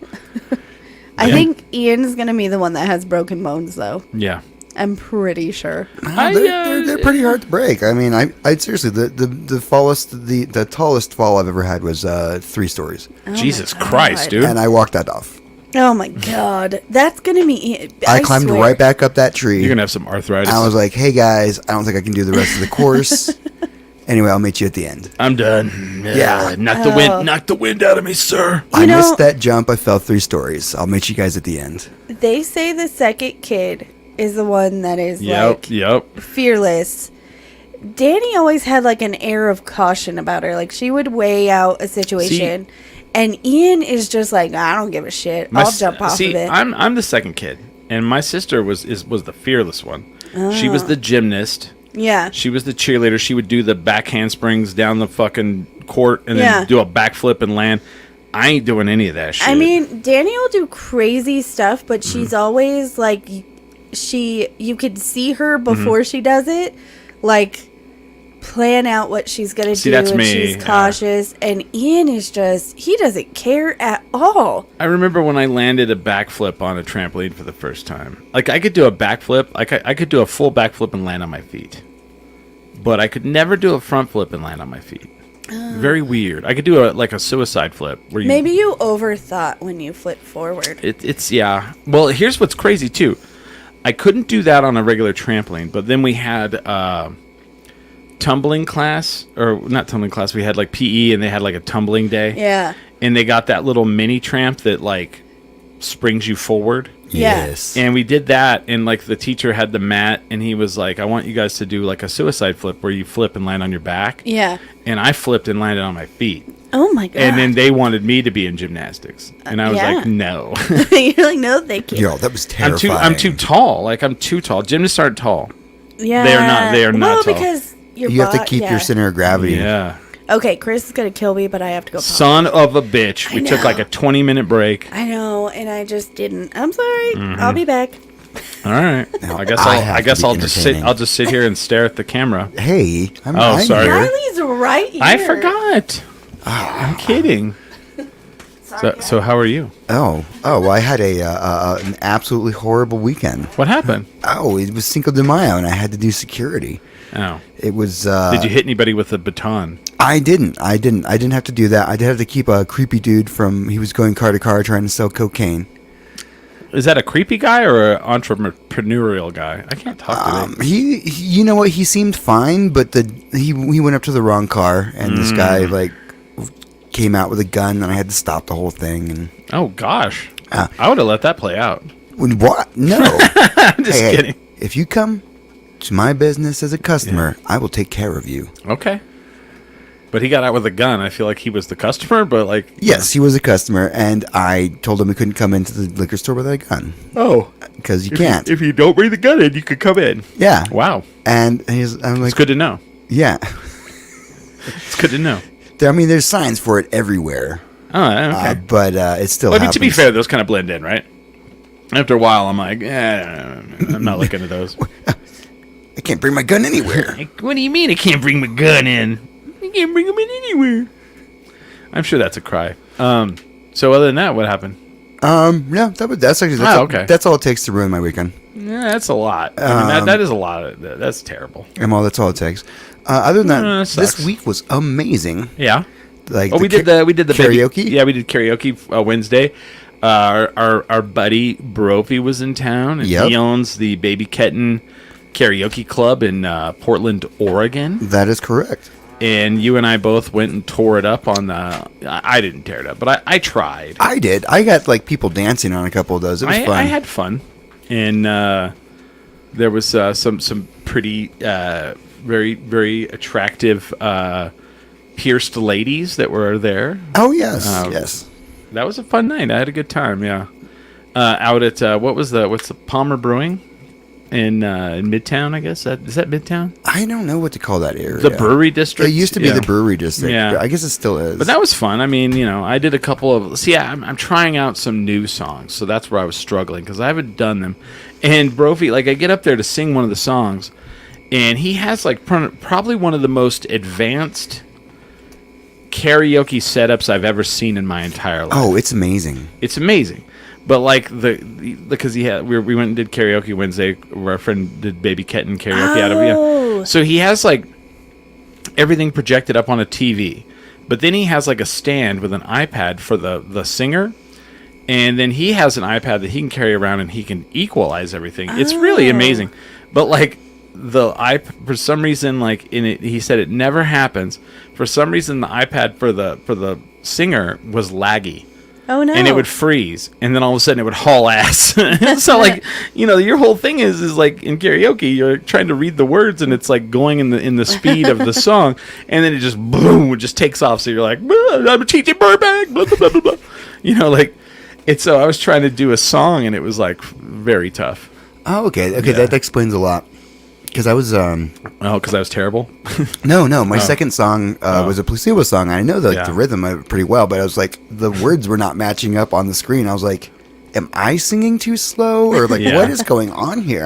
I think Ian's going to be the one that has broken bones, though. Yeah. I'm pretty sure. They're pretty hard to break. I mean, I seriously, the tallest fall I've ever had was 3 stories. Jesus Christ, dude. And I walked that off. Oh my God. That's going to be... I climbed right back up that tree. You're going to have some arthritis. I was like, hey guys, I don't think I can do the rest of the course. Anyway, I'll meet you at the end. I'm done. Yeah. Knock the wind out of me, sir. I missed that jump. I fell 3 stories. I'll meet you guys at the end. They say the second kid is the one that is fearless. Danny always had like an air of caution about her. Like, she would weigh out a situation. And Ian is just like, I don't give a shit. I'll jump off of it. I'm the second kid, and my sister was the fearless one. She was the gymnast. Yeah. She was the cheerleader. She would do the back handsprings down the fucking court and then do a backflip and land. I ain't doing any of that shit. I mean, Danny will do crazy stuff, but she's always like, you could see her before she does it, like, plan out what she's gonna do. That's and me. She's cautious, and Ian is just, he doesn't care at all. I remember when I landed a backflip on a trampoline for the first time. Like, I could do a backflip. I could do a full backflip and land on my feet, but I could never do a front flip and land on my feet. Very weird. I could do a suicide flip where you maybe you overthought when you flip forward. It's Well, here's what's crazy too. I couldn't do that on a regular trampoline, but then we had tumbling class, or not tumbling class. We had like PE, and they had like a tumbling day. Yeah. And they got that little mini tramp that like springs you forward. Yeah. Yes. And we did that, and like the teacher had the mat, and he was like, I want you guys to do like a suicide flip where you flip and land on your back. Yeah. And I flipped and landed on my feet. Oh my god! And then they wanted me to be in gymnastics, and I was yeah. like, no. You're like, no, thank you. Yo, that was terrifying. I'm too tall. Like I'm too tall. Gymnasts aren't tall. Yeah, They are not tall. because You have to keep your center of gravity. Yeah. Okay, Chris is gonna kill me, but I have to go. Son of a bitch. We took like a 20-minute break. I know, and I just didn't. I'm sorry. Mm-hmm. I'll be back. All right. Now, I guess to I'll be just sit. entertaining. I'll just sit here and stare at the camera. Hey, Oh, sorry. here. Riley's right here. I forgot. I'm kidding. So how are you? Oh, well, I had an absolutely horrible weekend. What happened? Oh, it was Cinco de Mayo, and I had to do security. Oh. It was. Did you hit anybody with a baton? I didn't have to do that. I did have to keep a creepy dude he was going car to car trying to sell cocaine. Is that a creepy guy or an entrepreneurial guy? I can't talk to him. He you know what? He seemed fine, but he went up to the wrong car, and this guy like came out with a gun, and I had to stop the whole thing. And Oh gosh, I would have let that play out. what? No, I'm just kidding. If you come to my business as a customer, I will take care of you. Okay. But he got out with a gun. I feel like he was the customer, but like... Yes, he was a customer, and I told him he couldn't come into the liquor store with a gun. Oh. Because you can't. If you don't bring the gun in, you could come in. Yeah. Wow. And I'm like... It's good to know. Yeah. It's good to know. There's signs for it everywhere. Oh, okay. But it still Well, I mean, happens. to be fair, those kind of blend in, right? After a while, I'm like, I'm not looking at those. I can't bring my gun anywhere. What do you mean I can't bring my gun in? I can't bring them in anywhere. I'm sure that's a cry. So other than that, what happened? Yeah, that's okay. That's all it takes to ruin my weekend. Yeah, that's a lot. I mean, that is a lot. That's terrible. That's all it takes. Other than that, that sucks. this week was amazing. Yeah. Like we did the karaoke. Yeah, we did karaoke Wednesday. Our buddy Brody was in town, and he owns the Baby Ketten Karaoke Club in Portland, Oregon. That is correct. And you and I both went and tore it up on the... I didn't tear it up, but I tried. I did. I got like people dancing on a couple of those. It was fun. I had fun. And there was some pretty, very, very attractive pierced ladies that were there. Oh, yes. Yes. That was a fun night. I had a good time, yeah. Out at, what's the Palmer Brewing? In Midtown, I guess. Is that Midtown? I don't know what to call that area. The brewery district? It used to be the brewery district. Yeah. I guess it still is. But that was fun. I mean, I did a couple of... See, I'm trying out some new songs, so that's where I was struggling, because I haven't done them. And Brophy, like, I get up there to sing one of the songs, and he has, like, probably one of the most advanced karaoke setups I've ever seen in my entire life. Oh, it's amazing. It's amazing. But like because we went and did karaoke Wednesday, where our friend did Baby Ketten karaoke out of it. So he has like everything projected up on a TV, but then he has like a stand with an iPad for the singer, and then he has an iPad that he can carry around and he can equalize everything. It's really amazing. But like for some reason, like in it, he said it never happens. For some reason, the iPad for the singer was laggy. Oh no! And it would freeze, and then all of a sudden it would haul ass. So like, your whole thing is like in karaoke, you're trying to read the words, and it's like going in the speed of the song, and then it just boom, it just takes off. So you're like, I'm a TJ Burbank, blah blah blah blah blah. Like it's. So I was trying to do a song, and it was like very tough. Oh, okay, Yeah. that explains a lot. Because I was because I was terrible. No, my second song was a placebo song. I know the rhythm of it pretty well, but I was like, the words were not matching up on the screen. I was like, am I singing too slow, or like what is going on here?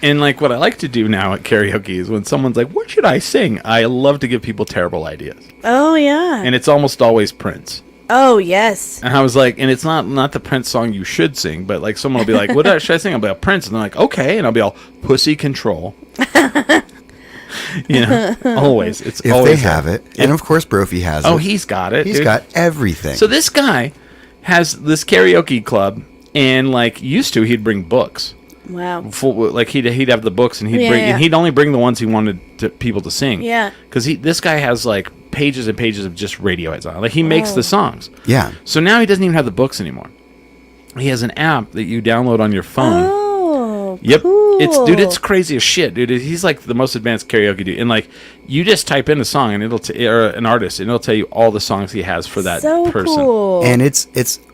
And like what I like to do now at karaoke is when someone's like, what should I sing? I love to give people terrible ideas. Oh yeah. And it's almost always Prince. Oh yes. And I was like, and it's not the Prince song you should sing, but like someone will be like, what should I sing? I'll be like, Prince, and they're like, okay, and I'll be all Pussy Control. Always. It's if always they have it, and of course Brophy has it. Oh, he's got it. He's got everything. So this guy has this karaoke club, and like used to, he'd bring books. Wow. Like he'd have the books, and he'd only bring the ones he wanted people to sing. Yeah. Because this guy has like pages and pages of just radio hits on. Like he makes the songs. Yeah. So now he doesn't even have the books anymore. He has an app that you download on your phone. Oh. Yep. cool. It's crazy as shit, dude. He's like the most advanced karaoke dude. And like, you just type in a song and or an artist, and it'll tell you all the songs he has for that so person. Cool. And it's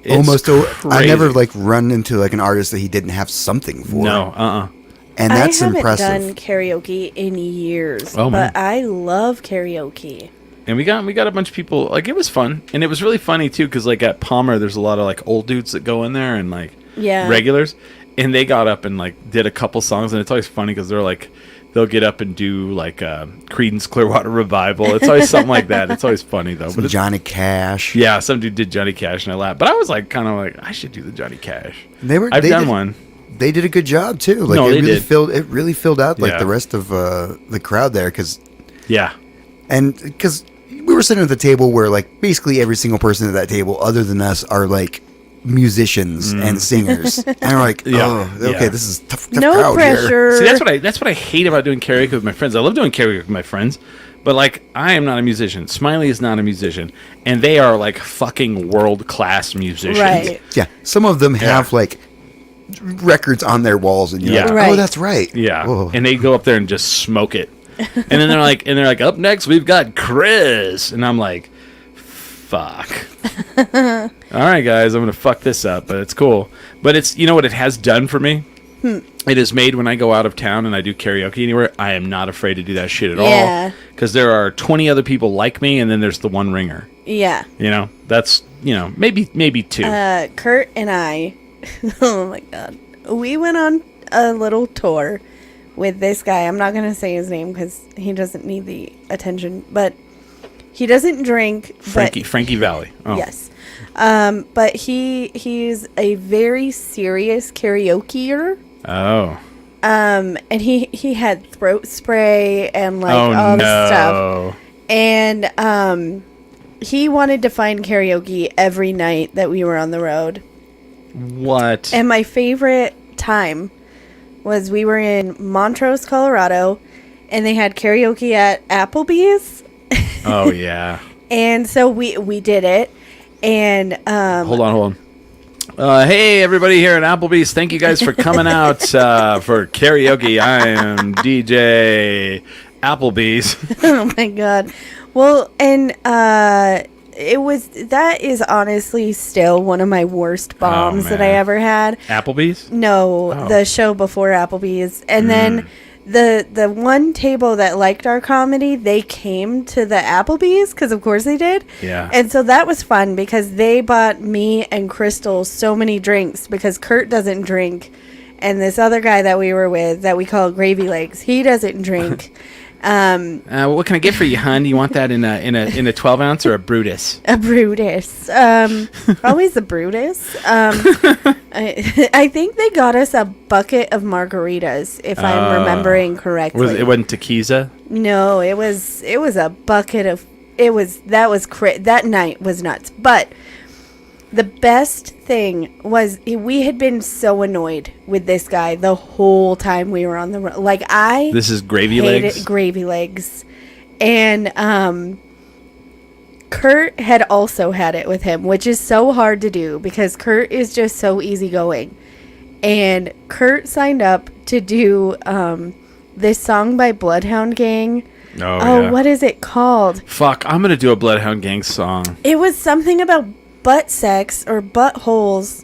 almost. I never crazy. like run into like an artist that he didn't have something for. No, And that's I haven't impressive. done karaoke in years, Oh, man. but I love karaoke. And we got a bunch of people. Like, it was fun, and it was really funny too, because like at Palmer, there's a lot of like old dudes that go in there and like regulars, and they got up and like did a couple songs, and it's always funny because they'll get up and do like Creedence Clearwater Revival. It's always something like that. It's always funny though. Some Johnny Cash. Yeah, some dude did Johnny Cash, and I laughed. But I was like, kind of like, I should do the Johnny Cash. I've done one. They did a good job too. Like No, they did. It really filled out like Yeah. the rest of the crowd there because Yeah. we were sitting at the table where like basically every single person at that table other than us are like musicians and singers, and we're like, Yeah. okay, Yeah. this is tough No crowd here. pressure. See, that's what I hate about doing karaoke with my friends. I love doing karaoke with my friends, but like, I am not a musician. Smiley is not a musician, and they are like fucking world class musicians. Right. Yeah, some of them have like records on their walls, and you're like, Right. oh, that's right. Yeah, Whoa. and they go up there and just smoke it, and then they're like, up next we've got Chris, and I'm like, fuck. All right, guys, I'm gonna fuck this up, but it's cool. But it's, you know what it has done for me? It has made when I go out of town and I do karaoke anywhere, I am not afraid to do that shit at Yeah. all, because there are 20 other people like me, and then there's the one ringer. Yeah. You know, that's, maybe two. Kurt and I, oh my god, we went on a little tour with this guy. I'm not going to say his name because he doesn't need the attention, but he doesn't drink. Frankie Valley. Oh. Yes. But he's a very serious karaokeer. Oh. And he had throat spray and like Oh, all no. this stuff. And he wanted to find karaoke every night that we were on the road. What? And my favorite time was we were in Montrose, Colorado, and they had karaoke at Applebee's. Oh, yeah. And so we did it. And Hold on. Hey, everybody here at Applebee's. Thank you guys for coming out for karaoke. I am DJ Applebee's. oh my god. Well, and that is honestly still one of my worst bombs that I man. ever had. Applebee's? No, Oh. the show before Applebee's. And then the one table that liked our comedy, they came to the Applebee's because of course they did. Yeah. And so that was fun because they bought me and Crystal so many drinks because Kurt doesn't drink. And this other guy that we were with that we call Gravy Legs, he doesn't drink. What can I get for you, hon? Do you want that in a 12 ounce or a Brutus? A Brutus. Always the Brutus. I think they got us a bucket of margaritas, if I'm remembering correctly. It wasn't Tequiza? No, it was a bucket of. That night was nuts. But the best thing was we had been so annoyed with this guy the whole time we were on the road. Like This is Gravy hated Legs? Gravy Legs, and Kurt had also had it with him, which is so hard to do because Kurt is just so easygoing. And Kurt signed up to do this song by Bloodhound Gang. Oh, yeah. What is it called? Fuck, I'm going to do a Bloodhound Gang song. It was something about butt sex or buttholes.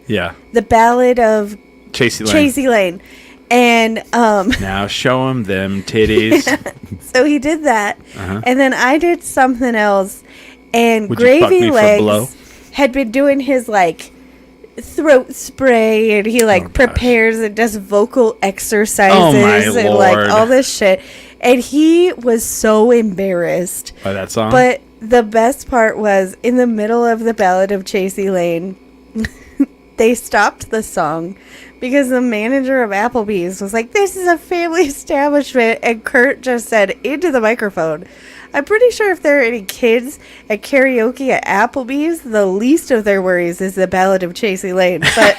Yeah. The Ballad of Chasey Lane. And Now show him them titties. so he did that. And then I did something else. And Would you fuck Gravy me for blow? Legs had been doing his like throat spray and he like prepares and does vocal exercises Oh, my and like Lord. all this shit. And he was so embarrassed. By that song? But the best part was in the middle of the Ballad of Chasey Lane, they stopped the song because the manager of Applebee's was like, "This is a family establishment," and Kurt just said into the microphone, "I'm pretty sure if there are any kids at karaoke at Applebee's, the least of their worries is the Ballad of Chasey Lane." But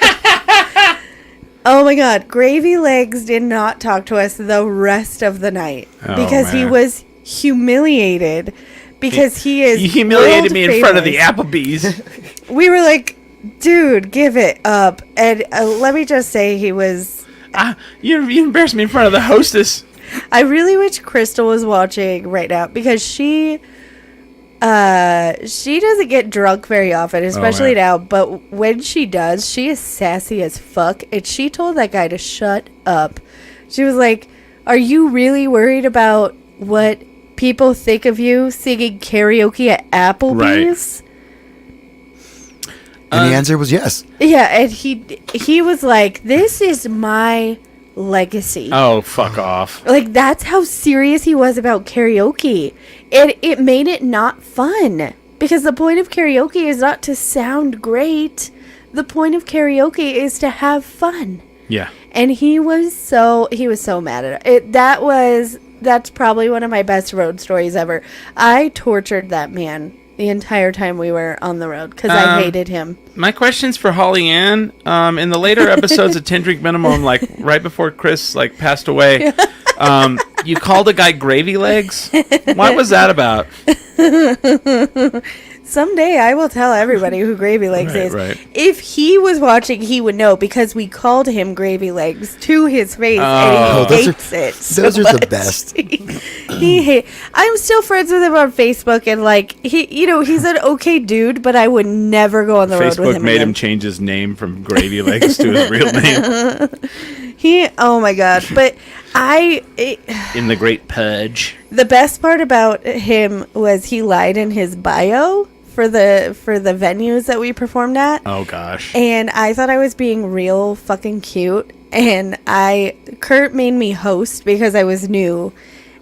oh my God, Gravy Legs did not talk to us the rest of the night because he man. was humiliated. Because he is You humiliated world me in front of the famous. Applebee's. We were like, dude, give it up. And let me just say, he was You embarrassed me in front of the hostess. I really wish Crystal was watching right now because she doesn't get drunk very often, especially now. But when she does, she is sassy as fuck. And she told that guy to shut up. She was like, "Are you really worried about what people think of you singing karaoke at Applebee's?" Right. And the answer was yes. Yeah, and he was like, "This is my legacy." Oh, fuck off. Like, that's how serious he was about karaoke. And it made it not fun. Because the point of karaoke is not to sound great. The point of karaoke is to have fun. Yeah. And he was so mad at it. That's probably one of my best road stories ever. I tortured that man the entire time we were on the road because I hated him. My question's for Holly Ann. In the later episodes of 10 Drink Minimum, like right before Chris like passed away, you called a guy Gravy Legs. What was that about? Someday I will tell everybody who Gravy Legs is. Right. If he was watching, he would know because we called him Gravy Legs to his face, and he hates it. Those are the best. I'm still friends with him on Facebook, and like he's an okay dude, but I would never go on the road with him. Facebook made again. him change his name from Gravy Legs to his real name. Oh my god! But in the Great Purge. The best part about him was he lied in his bio for the venues that we performed at. Oh gosh. And I thought I was being real fucking cute. And Kurt made me host because I was new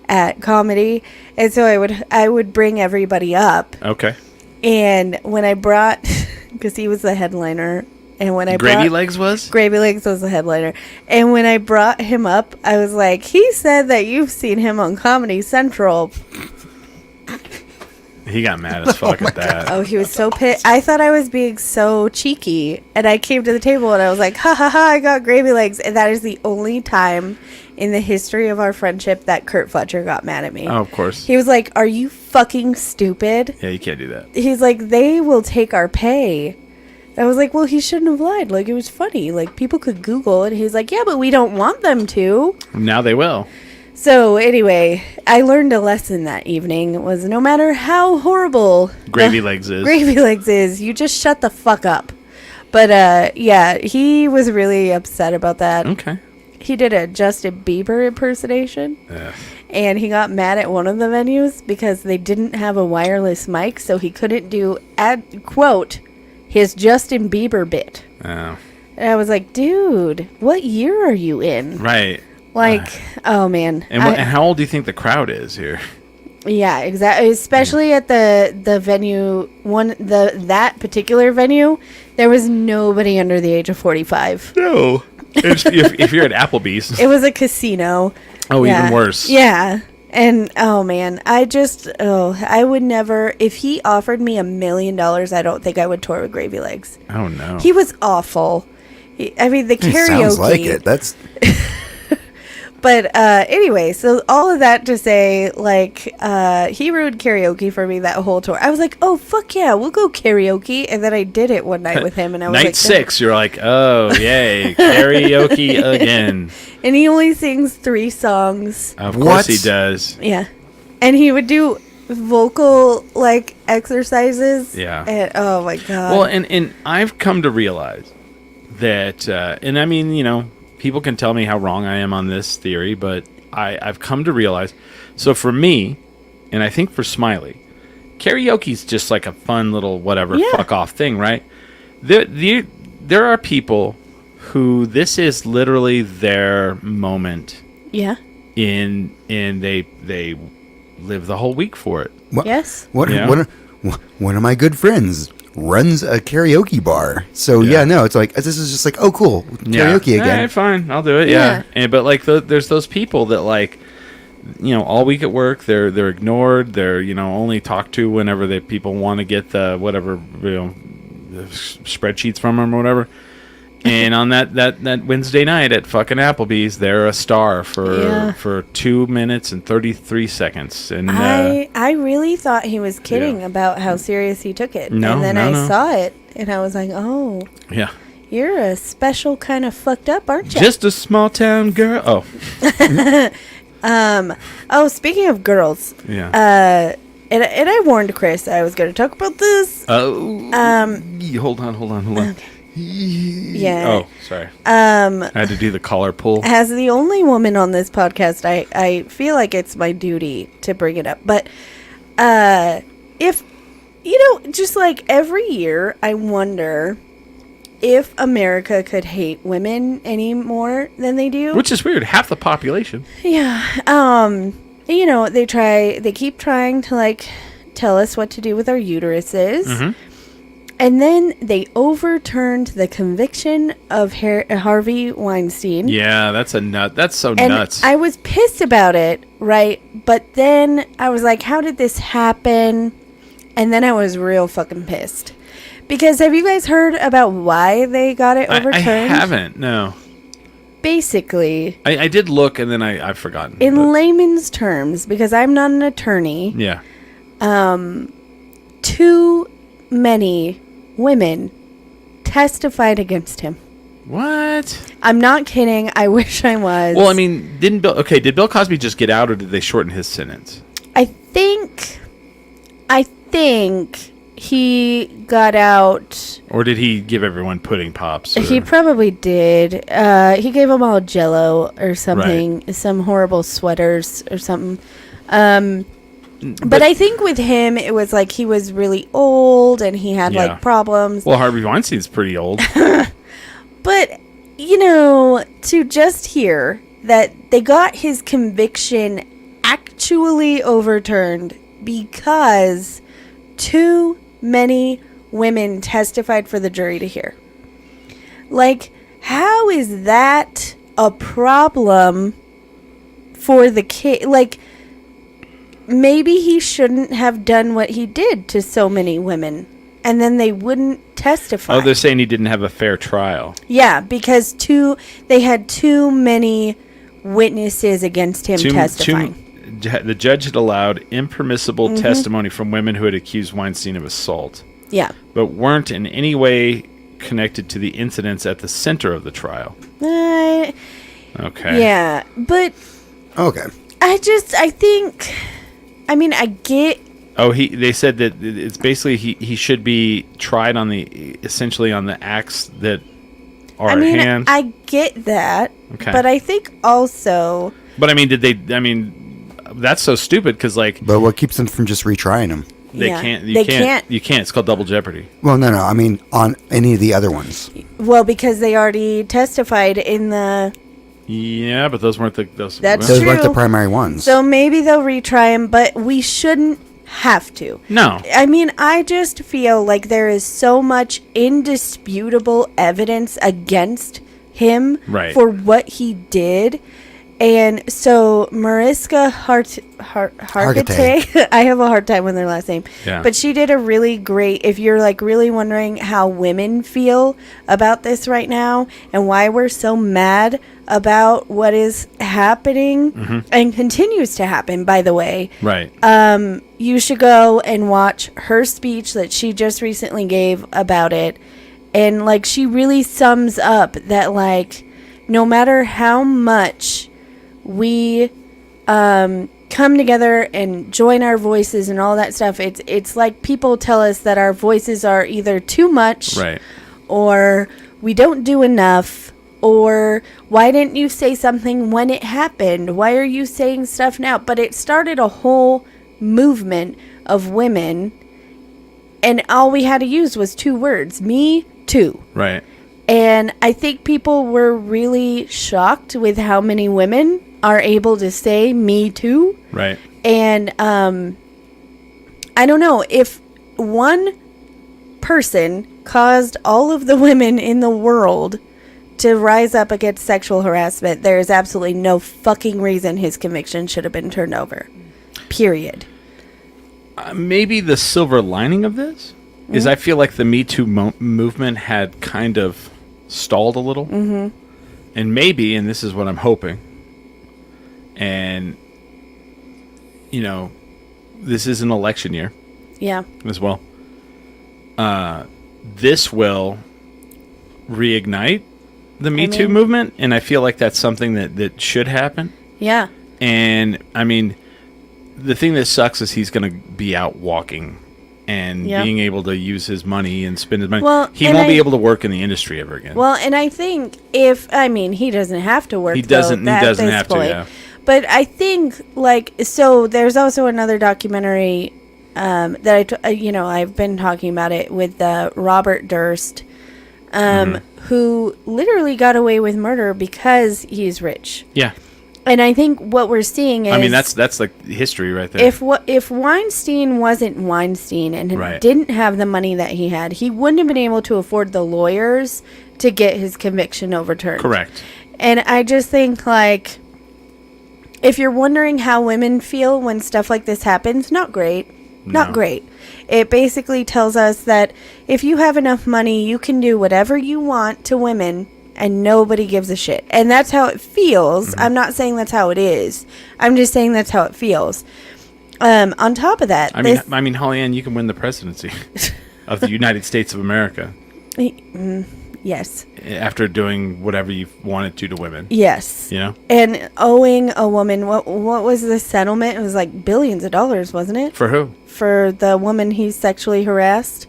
at comedy, and so I would bring everybody up. Okay. And when I brought, because he was the headliner. And when Gravy Legs was the headliner. And when I brought him up, I was like, he said that you've seen him on Comedy Central. He got mad as fuck at that. Oh, he was so pissed. I thought I was being so cheeky. And I came to the table and I was like, ha ha ha, I got Gravy Legs. And that is the only time in the history of our friendship that Kurt Fletcher got mad at me. Oh, of course. He was like, are you fucking stupid? Yeah, you can't do that. He's like, they will take our pay. I was like, well, he shouldn't have lied. Like, it was funny. Like, people could Google it. He's like, yeah, but we don't want them to. Now they will. So, anyway, I learned a lesson that evening. Was no matter how horrible Gravy Legs is, you just shut the fuck up. But, yeah, he was really upset about that. Okay. He did a Justin Bieber impersonation. Ugh. And he got mad at one of the venues because they didn't have a wireless mic, so he couldn't do, quote, his Justin Bieber bit. Oh. And I was like, dude, what year are you in? Right. Like, oh man. And how old do you think the crowd is here? Yeah, exactly. Especially at the venue, that particular venue, there was nobody under the age of 45. No. if you're at Applebee's. It was a casino. Oh, yeah. Even worse. Yeah. And, oh, man, I would never, if he offered me $1 million, I don't think I would tour with Gravy Legs. Oh, no. He was awful. The karaoke. Sounds like it. That's... But, anyway, so all of that to say, like, he ruined karaoke for me that whole tour. I was like, oh, fuck yeah, we'll go karaoke. And then I did it one night with him, and I was Night like... 6, you're like, oh, yay, karaoke again. And he only sings 3 songs. Of course he does. Yeah. And he would do vocal, like, exercises. Yeah. And, oh, my God. Well, and I've come to realize that, and I mean, you know, people can tell me how wrong I am on this theory, but I've come to realize. So for me, and I think for Smiley, karaoke's just like a fun little whatever fuck off thing, right? There are people who this is literally their moment. Yeah. And they live the whole week for it. Yes. One of my good friends runs a karaoke bar. So it's like, this is just like, oh cool, karaoke again. Alright, fine, I'll do it. Yeah. But like there's those people that like, you know, all week at work they're ignored. They're, you know, only talked to whenever people want to get the whatever, you know, the spreadsheets from them or whatever. And on that Wednesday night at fucking Applebee's, they're a star for 2 minutes and 33 seconds. And I really thought he was kidding about how serious he took it. No, and then no. I saw it, and I was like, oh. Yeah. You're a special kind of fucked up, aren't you? Just a small town girl. Oh. Oh, speaking of girls. Yeah. And I warned Chris I was going to talk about this. Oh. Hold on. Okay. Yeah. Oh, sorry. I had to do the collar pull. As the only woman on this podcast, I feel like it's my duty to bring it up. But if, just like every year, I wonder if America could hate women any more than they do. Which is weird. Half the population. Yeah. They keep trying to like tell us what to do with our uteruses. Mm-hmm. And then they overturned the conviction of Harvey Weinstein. Yeah, that's so and nuts. I was pissed about it, right? But then I was like, how did this happen? And then I was real fucking pissed. Because have you guys heard about why they got it overturned? I haven't, no. Basically. I did look and then I've forgotten. In layman's terms, because I'm not an attorney. Yeah. Too many women testified against him. What? I'm not kidding. I wish I was. Well, I mean, did Bill Cosby just get out or did they shorten his sentence? I think he got out. Or did he give everyone pudding pops? He probably did. He gave them all Jell-O or something, right. Some horrible sweaters or something. But I think with him, it was like he was really old and he had like problems. Well, Harvey Weinstein's pretty old. But, to just hear that they got his conviction actually overturned because too many women testified for the jury to hear. Like, how is that a problem for the kid? Like, maybe he shouldn't have done what he did to so many women, and then they wouldn't testify. Oh, they're saying he didn't have a fair trial. Yeah, because they had too many witnesses against him testifying. The judge had allowed impermissible testimony from women who had accused Weinstein of assault. Yeah. But weren't in any way connected to the incidents at the center of the trial. Okay. Yeah, but... Okay. I think... I mean, I get... Oh, they said that it's basically he should be tried essentially on the acts that are at hand. I get that. Okay. But I think also... But I mean, that's so stupid because like... But what keeps them from just retrying them? You can't. It's called double jeopardy. Well, no. I mean, on any of the other ones. Well, because they already testified in the... Yeah, but those weren't those weren't the primary ones. So maybe they'll retry him, but we shouldn't have to. No. I mean, I just feel like there is so much indisputable evidence against him for what he did. And so Mariska Hargitay, I have a hard time with their last name, but she did a really great, if you're like really wondering how women feel about this right now and why we're so mad about what is happening and continues to happen, by the way. Right. You should go and watch her speech that she just recently gave about it. And like, she really sums up that like, no matter how much we come together and join our voices and all that stuff, it's like people tell us that our voices are either too much or we don't do enough, or why didn't you say something when it happened? Why are you saying stuff now? But it started a whole movement of women, and all we had to use was 2 words: me too. Right. And I think people were really shocked with how many women are able to say me too. Right. And I don't know, if one person caused all of the women in the world to rise up against sexual harassment, there is absolutely no fucking reason his conviction should have been turned over. Period. Maybe the silver lining of this is I feel like the Me Too movement had kind of stalled a little. Mm-hmm. And maybe, and this is what I'm hoping, and, this is an election year. Yeah. As well. This will reignite the Me Too movement, and I feel like that's something that should happen. Yeah. And I mean, the thing that sucks is he's going to be out walking and being able to use his money and spend his money. Well, he won't be able to work in the industry ever again. Well, and I think he doesn't have to work. He doesn't have to. Yeah. But I think so. There's also another documentary that I've been talking about it with Robert Durst, who literally got away with murder because he's rich. Yeah. And I think what we're seeing is... I mean, that's like history right there. If Weinstein wasn't Weinstein and didn't have the money that he had, he wouldn't have been able to afford the lawyers to get his conviction overturned. Correct. And I just think, like, if you're wondering how women feel when stuff like this happens, not great. Not great. It basically tells us that if you have enough money, you can do whatever you want to women and nobody gives a shit. And that's how it feels. Mm-hmm. I'm not saying that's how it is. I'm just saying that's how it feels. On top of that... I mean, Holly Ann, you can win the presidency of the United States of America. Yes. After doing whatever you wanted to women. Yes. You know? And owing a woman... What was the settlement? It was like billions of dollars, wasn't it? For who? For the woman he sexually harassed.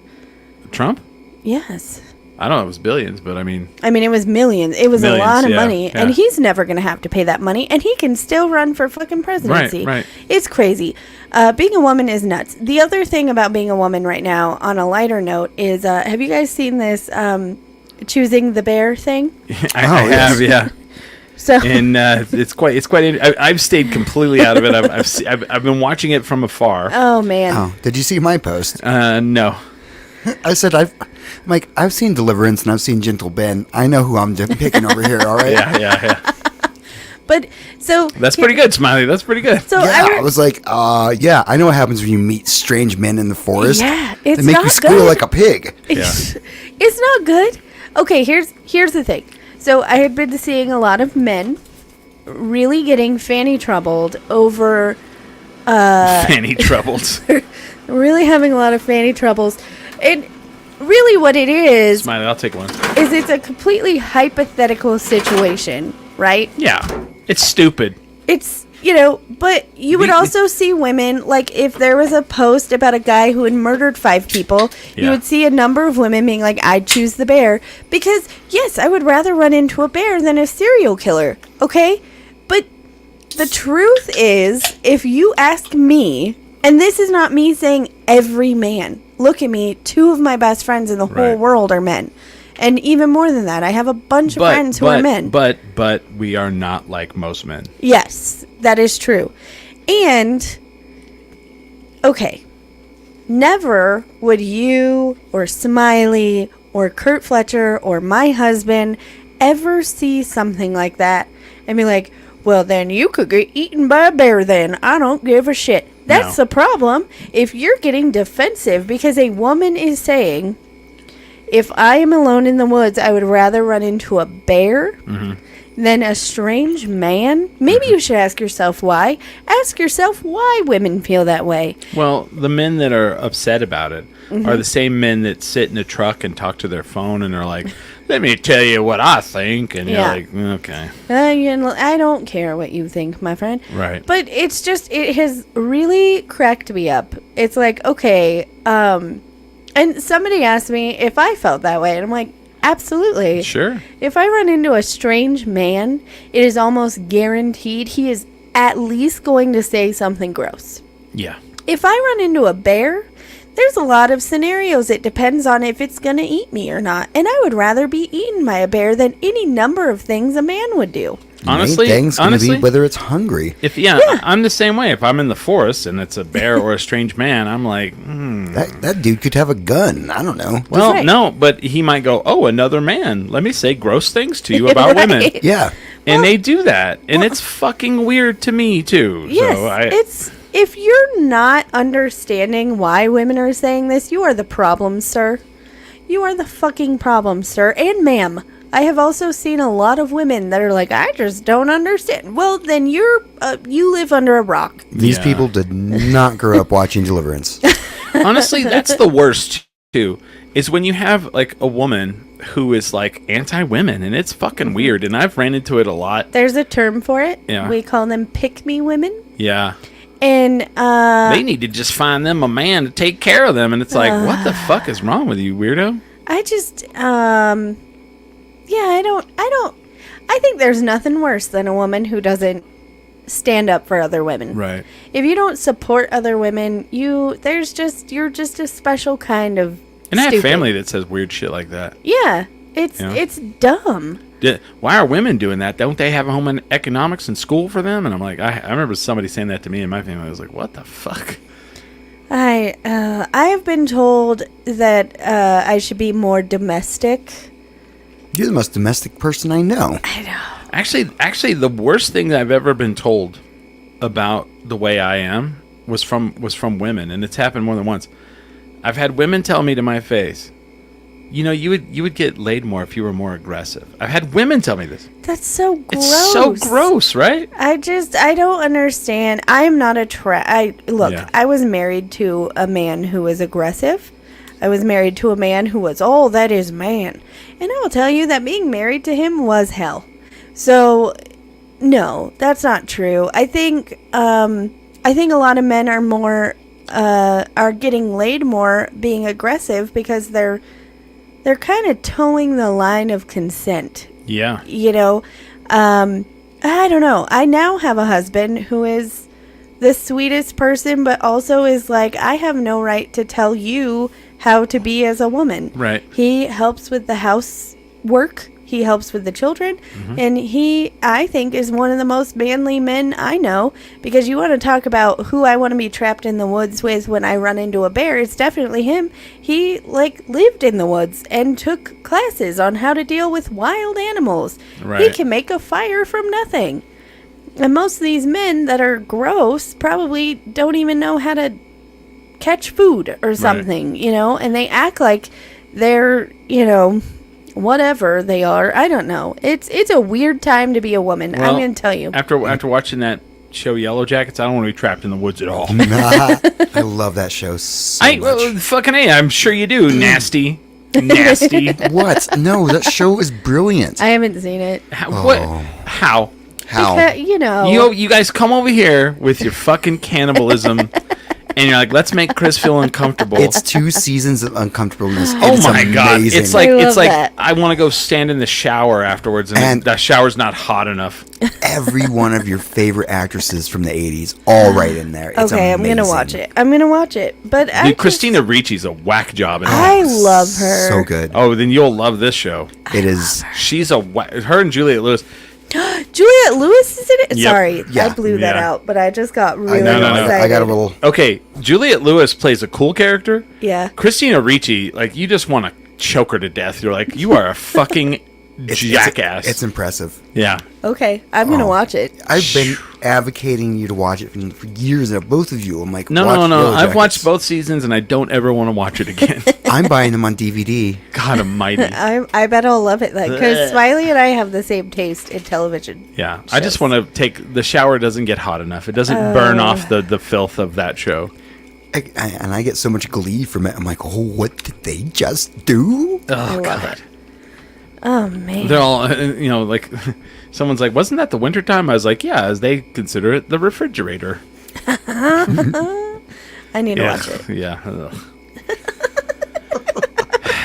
Trump? Yes. I don't know, it was billions, but I mean, it was millions. It was a lot of money, and he's never going to have to pay that money, and he can still run for fucking presidency. Right. It's crazy. Being a woman is nuts. The other thing about being a woman right now, on a lighter note, is have you guys seen this choosing the bear thing? I have, yeah. So and it's quite. I've stayed completely out of it. I've been watching it from afar. Oh man! Oh, did you see my post? No. I said I've seen Deliverance and I've seen Gentle Ben. I know who I'm picking over here. All right. Yeah. But so that's pretty good, Smiley. That's pretty good. So I was like, yeah, I know what happens when you meet strange men in the forest. Yeah, they make you squeal like a pig. Yeah. It's not good. Okay, here's the thing. So I had been seeing a lot of men really getting fanny troubled over fanny troubles. Really having a lot of fanny troubles. And really what it is... Smiley, I'll take one. ...is it's a completely hypothetical situation, right? Yeah. It's stupid. It's, but you would also see women, like if there was a post about a guy who had murdered 5 people, you would see a number of women being like, I'd choose the bear. Because, yes, I would rather run into a bear than a serial killer, okay? But the truth is, if you ask me, and this is not me saying every man, look at me, 2 of my best friends in the whole world are men. And even more than that, I have a bunch of friends who are men. But we are not like most men. Yes, that is true. And, okay, never would you or Smiley or Kurt Fletcher or my husband ever see something like that and be like, well, then you could get eaten by a bear then. I don't give a shit. That's the problem. If you're getting defensive because a woman is saying, if I am alone in the woods, I would rather run into a bear than a strange man. Maybe you should ask yourself why. Ask yourself why women feel that way. Well, the men that are upset about it are the same men that sit in a truck and talk to their phone and are like, let me tell you what I think. And you're like, okay. I don't care what you think, my friend. Right. But it's just, it has really cracked me up. It's like, okay, and somebody asked me if I felt that way. And I'm like, absolutely. Sure. If I run into a strange man, it is almost guaranteed he is at least going to say something gross. Yeah. If I run into a bear, there's a lot of scenarios. It depends on if it's going to eat me or not. And I would rather be eaten by a bear than any number of things a man would do. Honestly, gonna be whether it's hungry. I'm the same way. If I'm in the forest and it's a bear or a strange man, I'm like, that dude could have a gun. I don't know. Well, no, but he might go, oh, another man. Let me say gross things to you about women. Yeah. And they do that. And it's fucking weird to me, too. Yes, So if you're not understanding why women are saying this, you are the problem, sir. You are the fucking problem, sir. And ma'am. I have also seen a lot of women that are like, I just don't understand. Well, then you live under a rock. These people did not grow up watching Deliverance. honestly, that's the worst too is when you have like a woman who is like anti-women, and it's fucking weird, and I've ran into it a lot. There's a term for it. Yeah. We call them pick-me women. Yeah. And they need to just find them a man to take care of them, and it's like, what the fuck is wrong with you, weirdo? I just I think there's nothing worse than a woman who doesn't stand up for other women. Right. If you don't support other women, you're just a special kind of And I have stupid. family that says weird shit like that. Yeah. It's dumb. Why are women doing that? Don't they have home economics in school for them? And I'm like, I remember somebody saying that to me in my family. I was like, what the fuck? I have been told that I should be more domestic. You're the most domestic person I know. I know. Actually, the worst thing that I've ever been told about the way I am was from women, and it's happened more than once. I've had women tell me to my face, you know, you would get laid more if you were more aggressive. I've had women tell me this. That's so gross. It's so gross, right? I don't understand. I am not Yeah. I was married to a man who was aggressive. I was married to a man who was, that is man. And I will tell you that being married to him was hell. So, no, that's not true. I think a lot of men are getting laid more being aggressive because they're kind of towing the line of consent. Yeah. You know, I don't know. I now have a husband who is the sweetest person, but also is like, I have no right to tell you how to be as a woman. Right. He helps with the housework. He helps with the children. Mm-hmm. And he, I think, is one of the most manly men I know. Because you want to talk about who I want to be trapped in the woods with when I run into a bear. It's definitely him. He, lived in the woods and took classes on how to deal with wild animals. Right. He can make a fire from nothing. And most of these men that are gross probably don't even know how to catch food or something, and they act like they're, whatever they are. I don't know. It's a weird time to be a woman. Well, I'm going to tell you. After watching that show Yellow Jackets, I don't want to be trapped in the woods at all. I love that show so much. Fucking A, I'm sure you do. Nasty. What? No, that show is brilliant. I haven't seen it. What? How? How? Because, You guys come over here with your fucking cannibalism, and you're like, let's make Chris feel uncomfortable. It's 2 seasons of uncomfortableness. Oh It's my god! amazing. It's like that. I want to go stand in the shower afterwards, and the shower's not hot enough. Every one of your favorite actresses from the 80s, all right in there. It's okay, I'm going to watch it. But Dude, Christina Ricci's a whack job. In I it. love her. So good. Oh, then you'll love this show. It is. She's her and Juliette Lewis. Juliette Lewis is in it? Yep. Sorry, Yeah. I blew that Yeah. out, but I just got really No. excited. I got a little. Okay, Juliette Lewis plays a cool character. Yeah. Christina Ricci, you just want to choke her to death. You're like, you are a fucking jackass. It's impressive. Yeah. Okay, I'm going to watch it. I've been advocating you to watch it for years now. Both of you. I'm like, No. watch Yellow I've Jackets. watched both seasons, and I don't ever want to watch it again. I'm buying them on DVD. God almighty. I bet I'll love it then, because Smiley and I have the same taste in television. Yeah. I just want to take... The shower doesn't get hot enough. It doesn't burn off the filth of that show. And I get so much glee from it. I'm like, oh, what did they just do? Oh, love God. it. Oh, man. They're all, someone's like, wasn't that the wintertime? I was like, yeah, as they consider it the refrigerator. I need to watch it. Yeah. Ugh.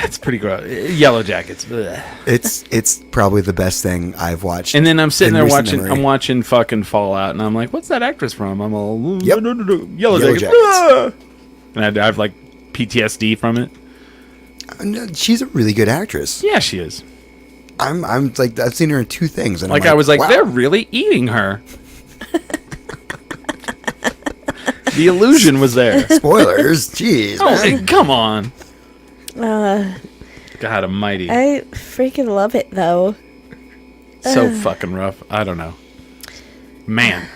It's pretty gross. Yellow Jackets. Ugh. It's probably the best thing I've watched. And then I'm sitting in there recent watching. memory. I'm watching fucking Fallout, and I'm like, "What's that actress from?" I'm all, Yep. Yellow Jackets. Jackets. Ah! And I have PTSD from it. No, she's a really good actress. Yeah, she is. I'm like, I've seen her in 2 things, and I'm I was like, wow. they're really eating her. The illusion was there. Spoilers. Jeez. Oh, man. hey, come on. Uh, God almighty. I freaking love it, though. So fucking rough. I don't know. Man.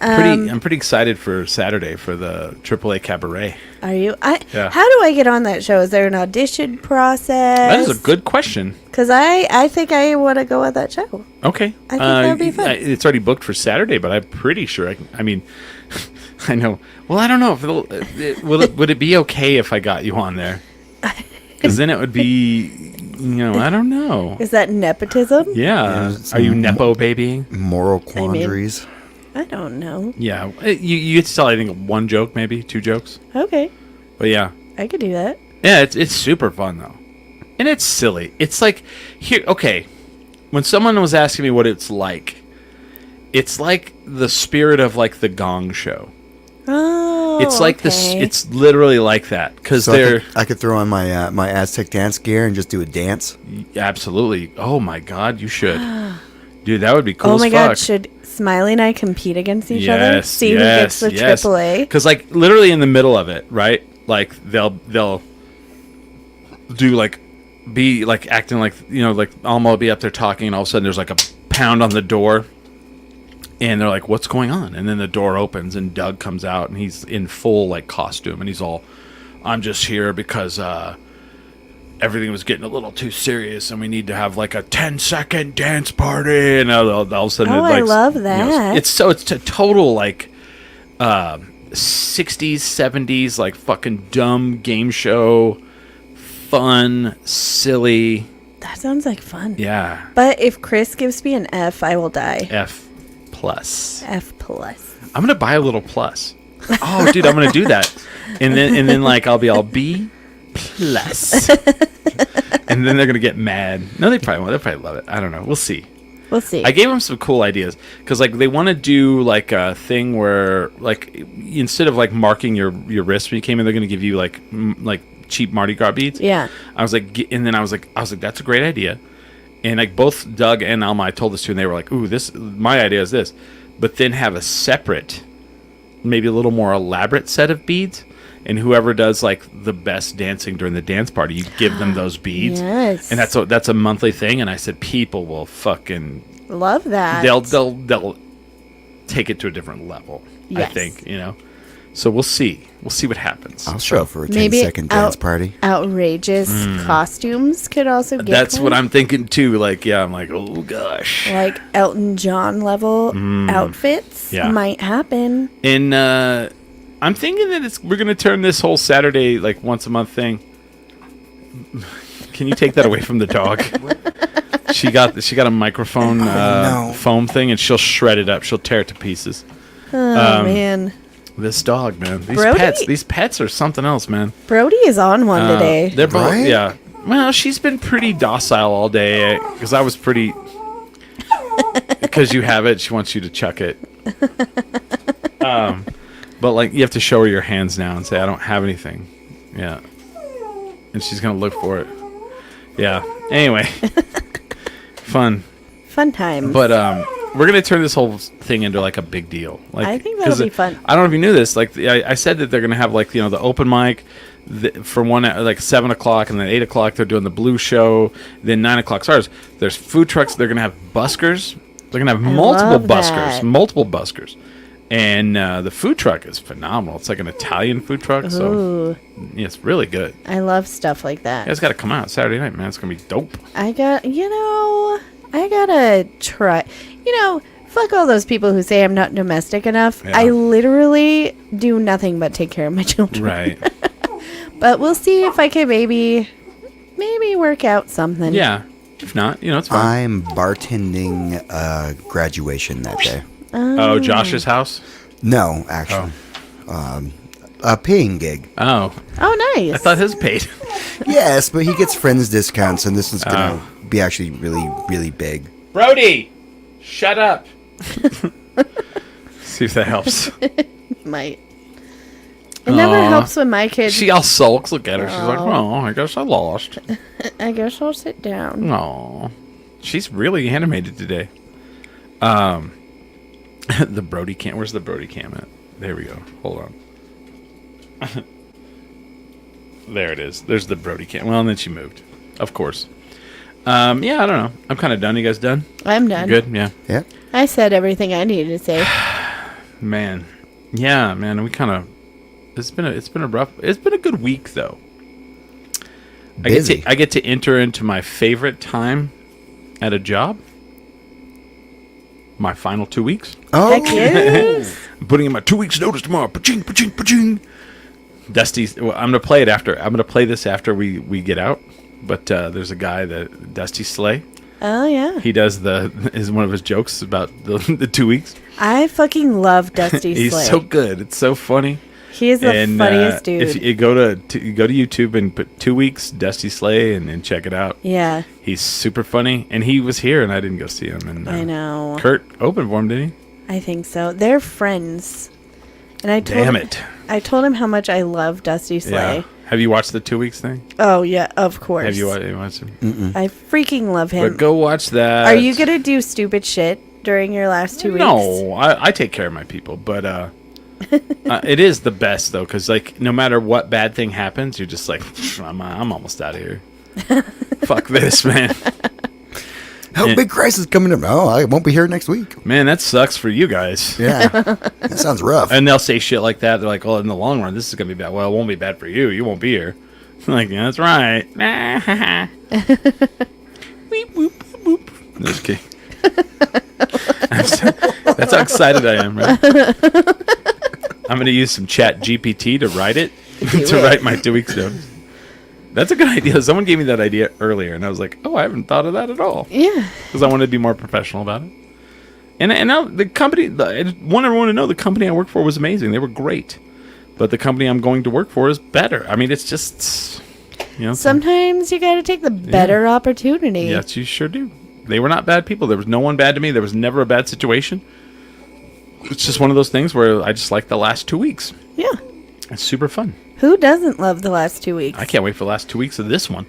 I'm pretty excited for Saturday for the AAA Cabaret. Are you? Yeah. How do I get on that show? Is there an audition process? That is a good question. Because I think I want to go on that show. Okay. I think that would be fun. It's already booked for Saturday, but I'm pretty sure I mean, I know. Well, I don't know if would it be okay if I got you on there? Because then it would be, I don't know. Is that nepotism? Yeah. Are you nepo babying? Moral quandaries. I don't know. Yeah. You get to tell, I think, one joke, maybe 2 jokes. Okay. But yeah. I could do that. Yeah, it's super fun, though. And it's silly. It's like, here, okay. When someone was asking me what it's like the spirit of, like, the Gong Show. Oh, It's like okay. it's literally like that because So I could throw on my my Aztec dance gear and just do a dance. Absolutely. Oh my God, you should, dude. That would be cool. Oh my as God, fuck. should Smiley and I compete against each other? See who gets the yes. AAA? Because like literally in the middle of it, right? Like they'll do like be like acting like like Alma will be up there talking, and all of a sudden there's like a pound on the door. And they're like, what's going on? And then the door opens and Doug comes out and he's in full like costume and he's all, I'm just here because everything was getting a little too serious and we need to have like a 10-second dance party. And all of a sudden, I love that. it's a total like 60s, 70s, like fucking dumb game show, fun, silly. That sounds like fun. Yeah. But if Chris gives me an F, I will die. F+. F plus. I'm gonna buy a little plus. Oh, dude, I'm gonna do that, and then like I'll be all B+, and then they're gonna get mad. No, they probably won't. They'll probably love it. I don't know. We'll see. We'll see. I gave them some cool ideas because like they want to do like a thing where like instead of like marking your wrist when you came in, they're gonna give you like cheap Mardi Gras beads. Yeah. I was like, and then I was like, that's a great idea. And like both Doug and Alma, I told this to, and they were like, "Ooh, my idea is this," but then have a separate, maybe a little more elaborate set of beads, and whoever does like the best dancing during the dance party, you give them those beads. Yes. And that's a monthly thing. And I said, people will fucking love that. They'll take it to a different level. Yes. I think So we'll see. We'll see what happens. I'll show up for a Maybe 10-second dance party. Outrageous costumes could also get. That's them. what I'm thinking too. Like, yeah, I'm like, oh gosh. Like Elton John level outfits might happen. And I'm thinking that we're gonna turn this whole Saturday like once a month thing. Can you take that away from the dog? She got a microphone foam thing, and she'll shred it up. She'll tear it to pieces. Oh man. This dog, man. Brody? These pets are something else, man. Brody is on one today. They're both, Right? yeah. Well, she's been pretty docile all day because I was pretty. Because you have it, she wants you to chuck it. But like you have to show her your hands now and say, "I don't have anything." Yeah, and she's gonna look for it. Yeah. Anyway, fun times. But we're gonna turn this whole thing into like a big deal. Like, I think that'll be fun. I don't know if you knew this. Like I said that they're gonna have like the open mic from like 7 o'clock, and then 8 o'clock they're doing the blue show. Then 9 o'clock's ours. There's food trucks. They're gonna have buskers. They're gonna have multiple buskers. And the food truck is phenomenal. It's like an Italian food truck. So yeah, it's really good. I love stuff like that. You guys got to come out Saturday night, man. It's gonna be dope. I gotta try. Fuck all those people who say I'm not domestic enough. Yeah. I literally do nothing but take care of my children. Right. But we'll see if I can maybe work out something. Yeah. If not, it's fine. I'm bartending graduation that day. Oh, Josh's house? No, actually. A paying gig. Oh. Oh, nice. I thought his paid. Yes, but he gets friends discounts, and this is going to be actually really, really big. Brody, shut up. See if that helps. Might. It never helps when my kids. She all sulks. Look at her. She's like, oh, I guess I lost. I guess I'll sit down. Oh. She's really animated today. The Brody cam. Where's the Brody cam at? There we go. Hold on. There it is. There's the Brody cam. Well, and then she moved. Of course. Yeah, I don't know. I'm kind of done. You guys done? I'm done. Good? Yeah. Yeah. I said everything I needed to say. Man. Yeah, man. We kind of... It's been a good week, though. Busy. I get to enter into my favorite time at a job. my final 2 weeks. Oh, Heck yes. I'm putting in my 2 weeks notice tomorrow. Paching, paching, paching. Dusty's. Well, I'm gonna play it after. I'm gonna play this after we get out. But there's a guy that Dusty Slay. Oh yeah. He does is one of his jokes about the 2 weeks. I fucking love Dusty He's Slay. so good. It's so funny. He is the funniest dude. If you go to YouTube and put 2 weeks Dusty Slay and check it out. Yeah. He's super funny, and he was here, and I didn't go see him. And I know. Kurt opened for him, didn't he? I think so. They're friends. And I told Damn him, it. I told him how much I love Dusty Slay. Yeah. Have you watched the 2 weeks thing? Oh yeah, of course. Have you watched it? I freaking love him. But go watch that. Are you gonna do stupid shit during your last 2 weeks? No, I take care of my people, but it is the best though, because like no matter what bad thing happens, you're just like, I'm almost out of here. Fuck this, man. big crisis coming up. Oh, I won't be here next week. Man, that sucks for you guys. Yeah, that sounds rough. And they'll say shit like that. They're like, "Oh, in the long run, this is gonna be bad." Well, it won't be bad for you. You won't be here. I'm like, yeah, that's right. Weep, whoop, whoop, whoop. No, just kidding. That's how excited I am, right? I'm gonna use some Chat GPT to write it, write my 2 weeks notice. That's a good idea. Someone gave me that idea earlier, and I was like, "Oh, I haven't thought of that at all." Yeah. Because I wanted to be more professional about it. And now the company, I just want everyone to know the company I work for was amazing. They were great, but the company I'm going to work for is better. I mean, it's just, Sometimes you gotta take the better opportunity. Yes, you sure do. They were not bad people. There was no one bad to me. There was never a bad situation. It's just one of those things where I just like the last 2 weeks. Yeah. It's super fun. Who doesn't love the last 2 weeks? I can't wait for the last 2 weeks of this one.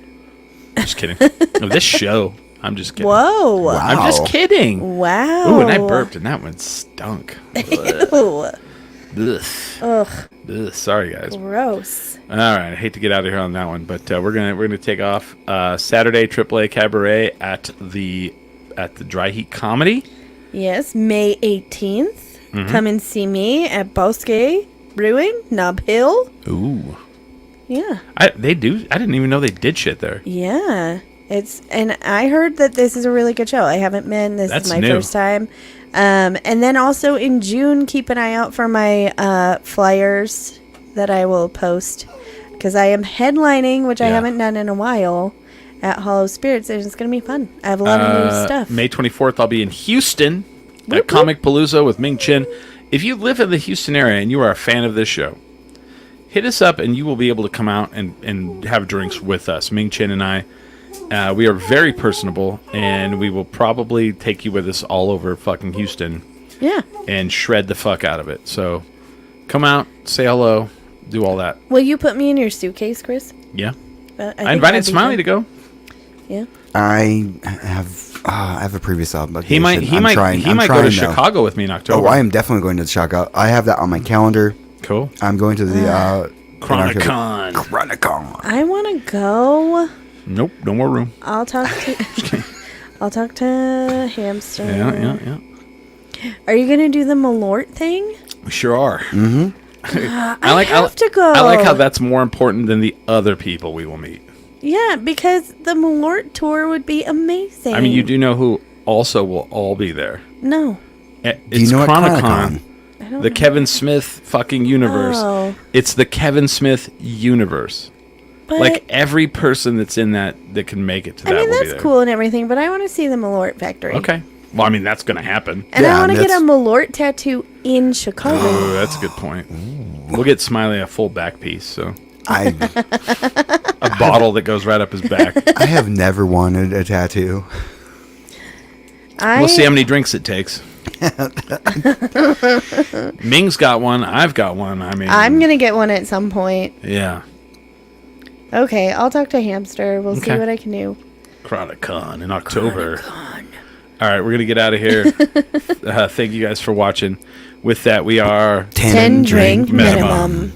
Just kidding. Of this show. I'm just kidding. Whoa. Wow. I'm just kidding. Wow. Ooh, and I burped, and that one stunk. Ew. Ugh. Ugh. Ugh. Sorry, guys. Gross. All right, I hate to get out of here on that one, but we're gonna take off Saturday AAA Cabaret at the Dry Heat Comedy. Yes, May 18th. Mm-hmm. Come and see me at Bosque Brewing, Nob Hill. Ooh, Yeah. they do. I didn't even know they did shit there. Yeah. And I heard that this is a really good show. I haven't been. This That's is my new. first time. And then also in June, keep an eye out for my flyers that I will post. Because I am headlining, which I Yeah. haven't done in a while, at Hollow Spirits. And it's going to be fun. I have a lot of new stuff. May 24th, I'll be in Houston Whoop, at Comic Palooza with Ming Chen. If you live in the Houston area and you are a fan of this show, hit us up and you will be able to come out and have drinks with us. Ming Chen and I. We are very personable, and we will probably take you with us all over fucking Houston Yeah. and shred the fuck out of it. So come out, say hello, do all that. Will you put me in your suitcase, Chris? Yeah. I think I invited that'd be Smiley fun. to go. Yeah. I have a previous obligation. He might I'm go to though. Chicago with me in October. Oh, I am definitely going to Chicago. I have that on my calendar. Cool. I'm going to the Chronicon. Chronicon. I want to go. Nope, no more room. I'll talk to Hamster. Yeah. Are you gonna do the Malort thing? We sure are. Mm-hmm. I have to go. I like how that's more important than the other people we will meet. Yeah, because the Malort tour would be amazing. I mean, you do know who also will all be there. No. It's Do you know what Chronicon. Chronicon? I don't The know. Kevin Smith fucking universe. Oh. It's the Kevin Smith universe. But, Like every person that's in that can make it to that I mean, will be that's there. cool and everything, but I want to see the Malort factory. Okay. Well, I mean, that's going to happen. And Yeah, I want to get a that's- Malort tattoo in Chicago. Ooh, that's a good point. We'll get Smiley a full back piece, so I a bottle that goes right up his back. I have never wanted a tattoo. We'll see how many drinks it takes. Ming's got one. I've got one. I mean, I'm going to get one at some point. Yeah. Okay, I'll talk to Hamster. We'll see Okay. what I can do. Chronicon in October. All right, we're going to get out of here. Thank you guys for watching. With that, we are 10 drink minimum.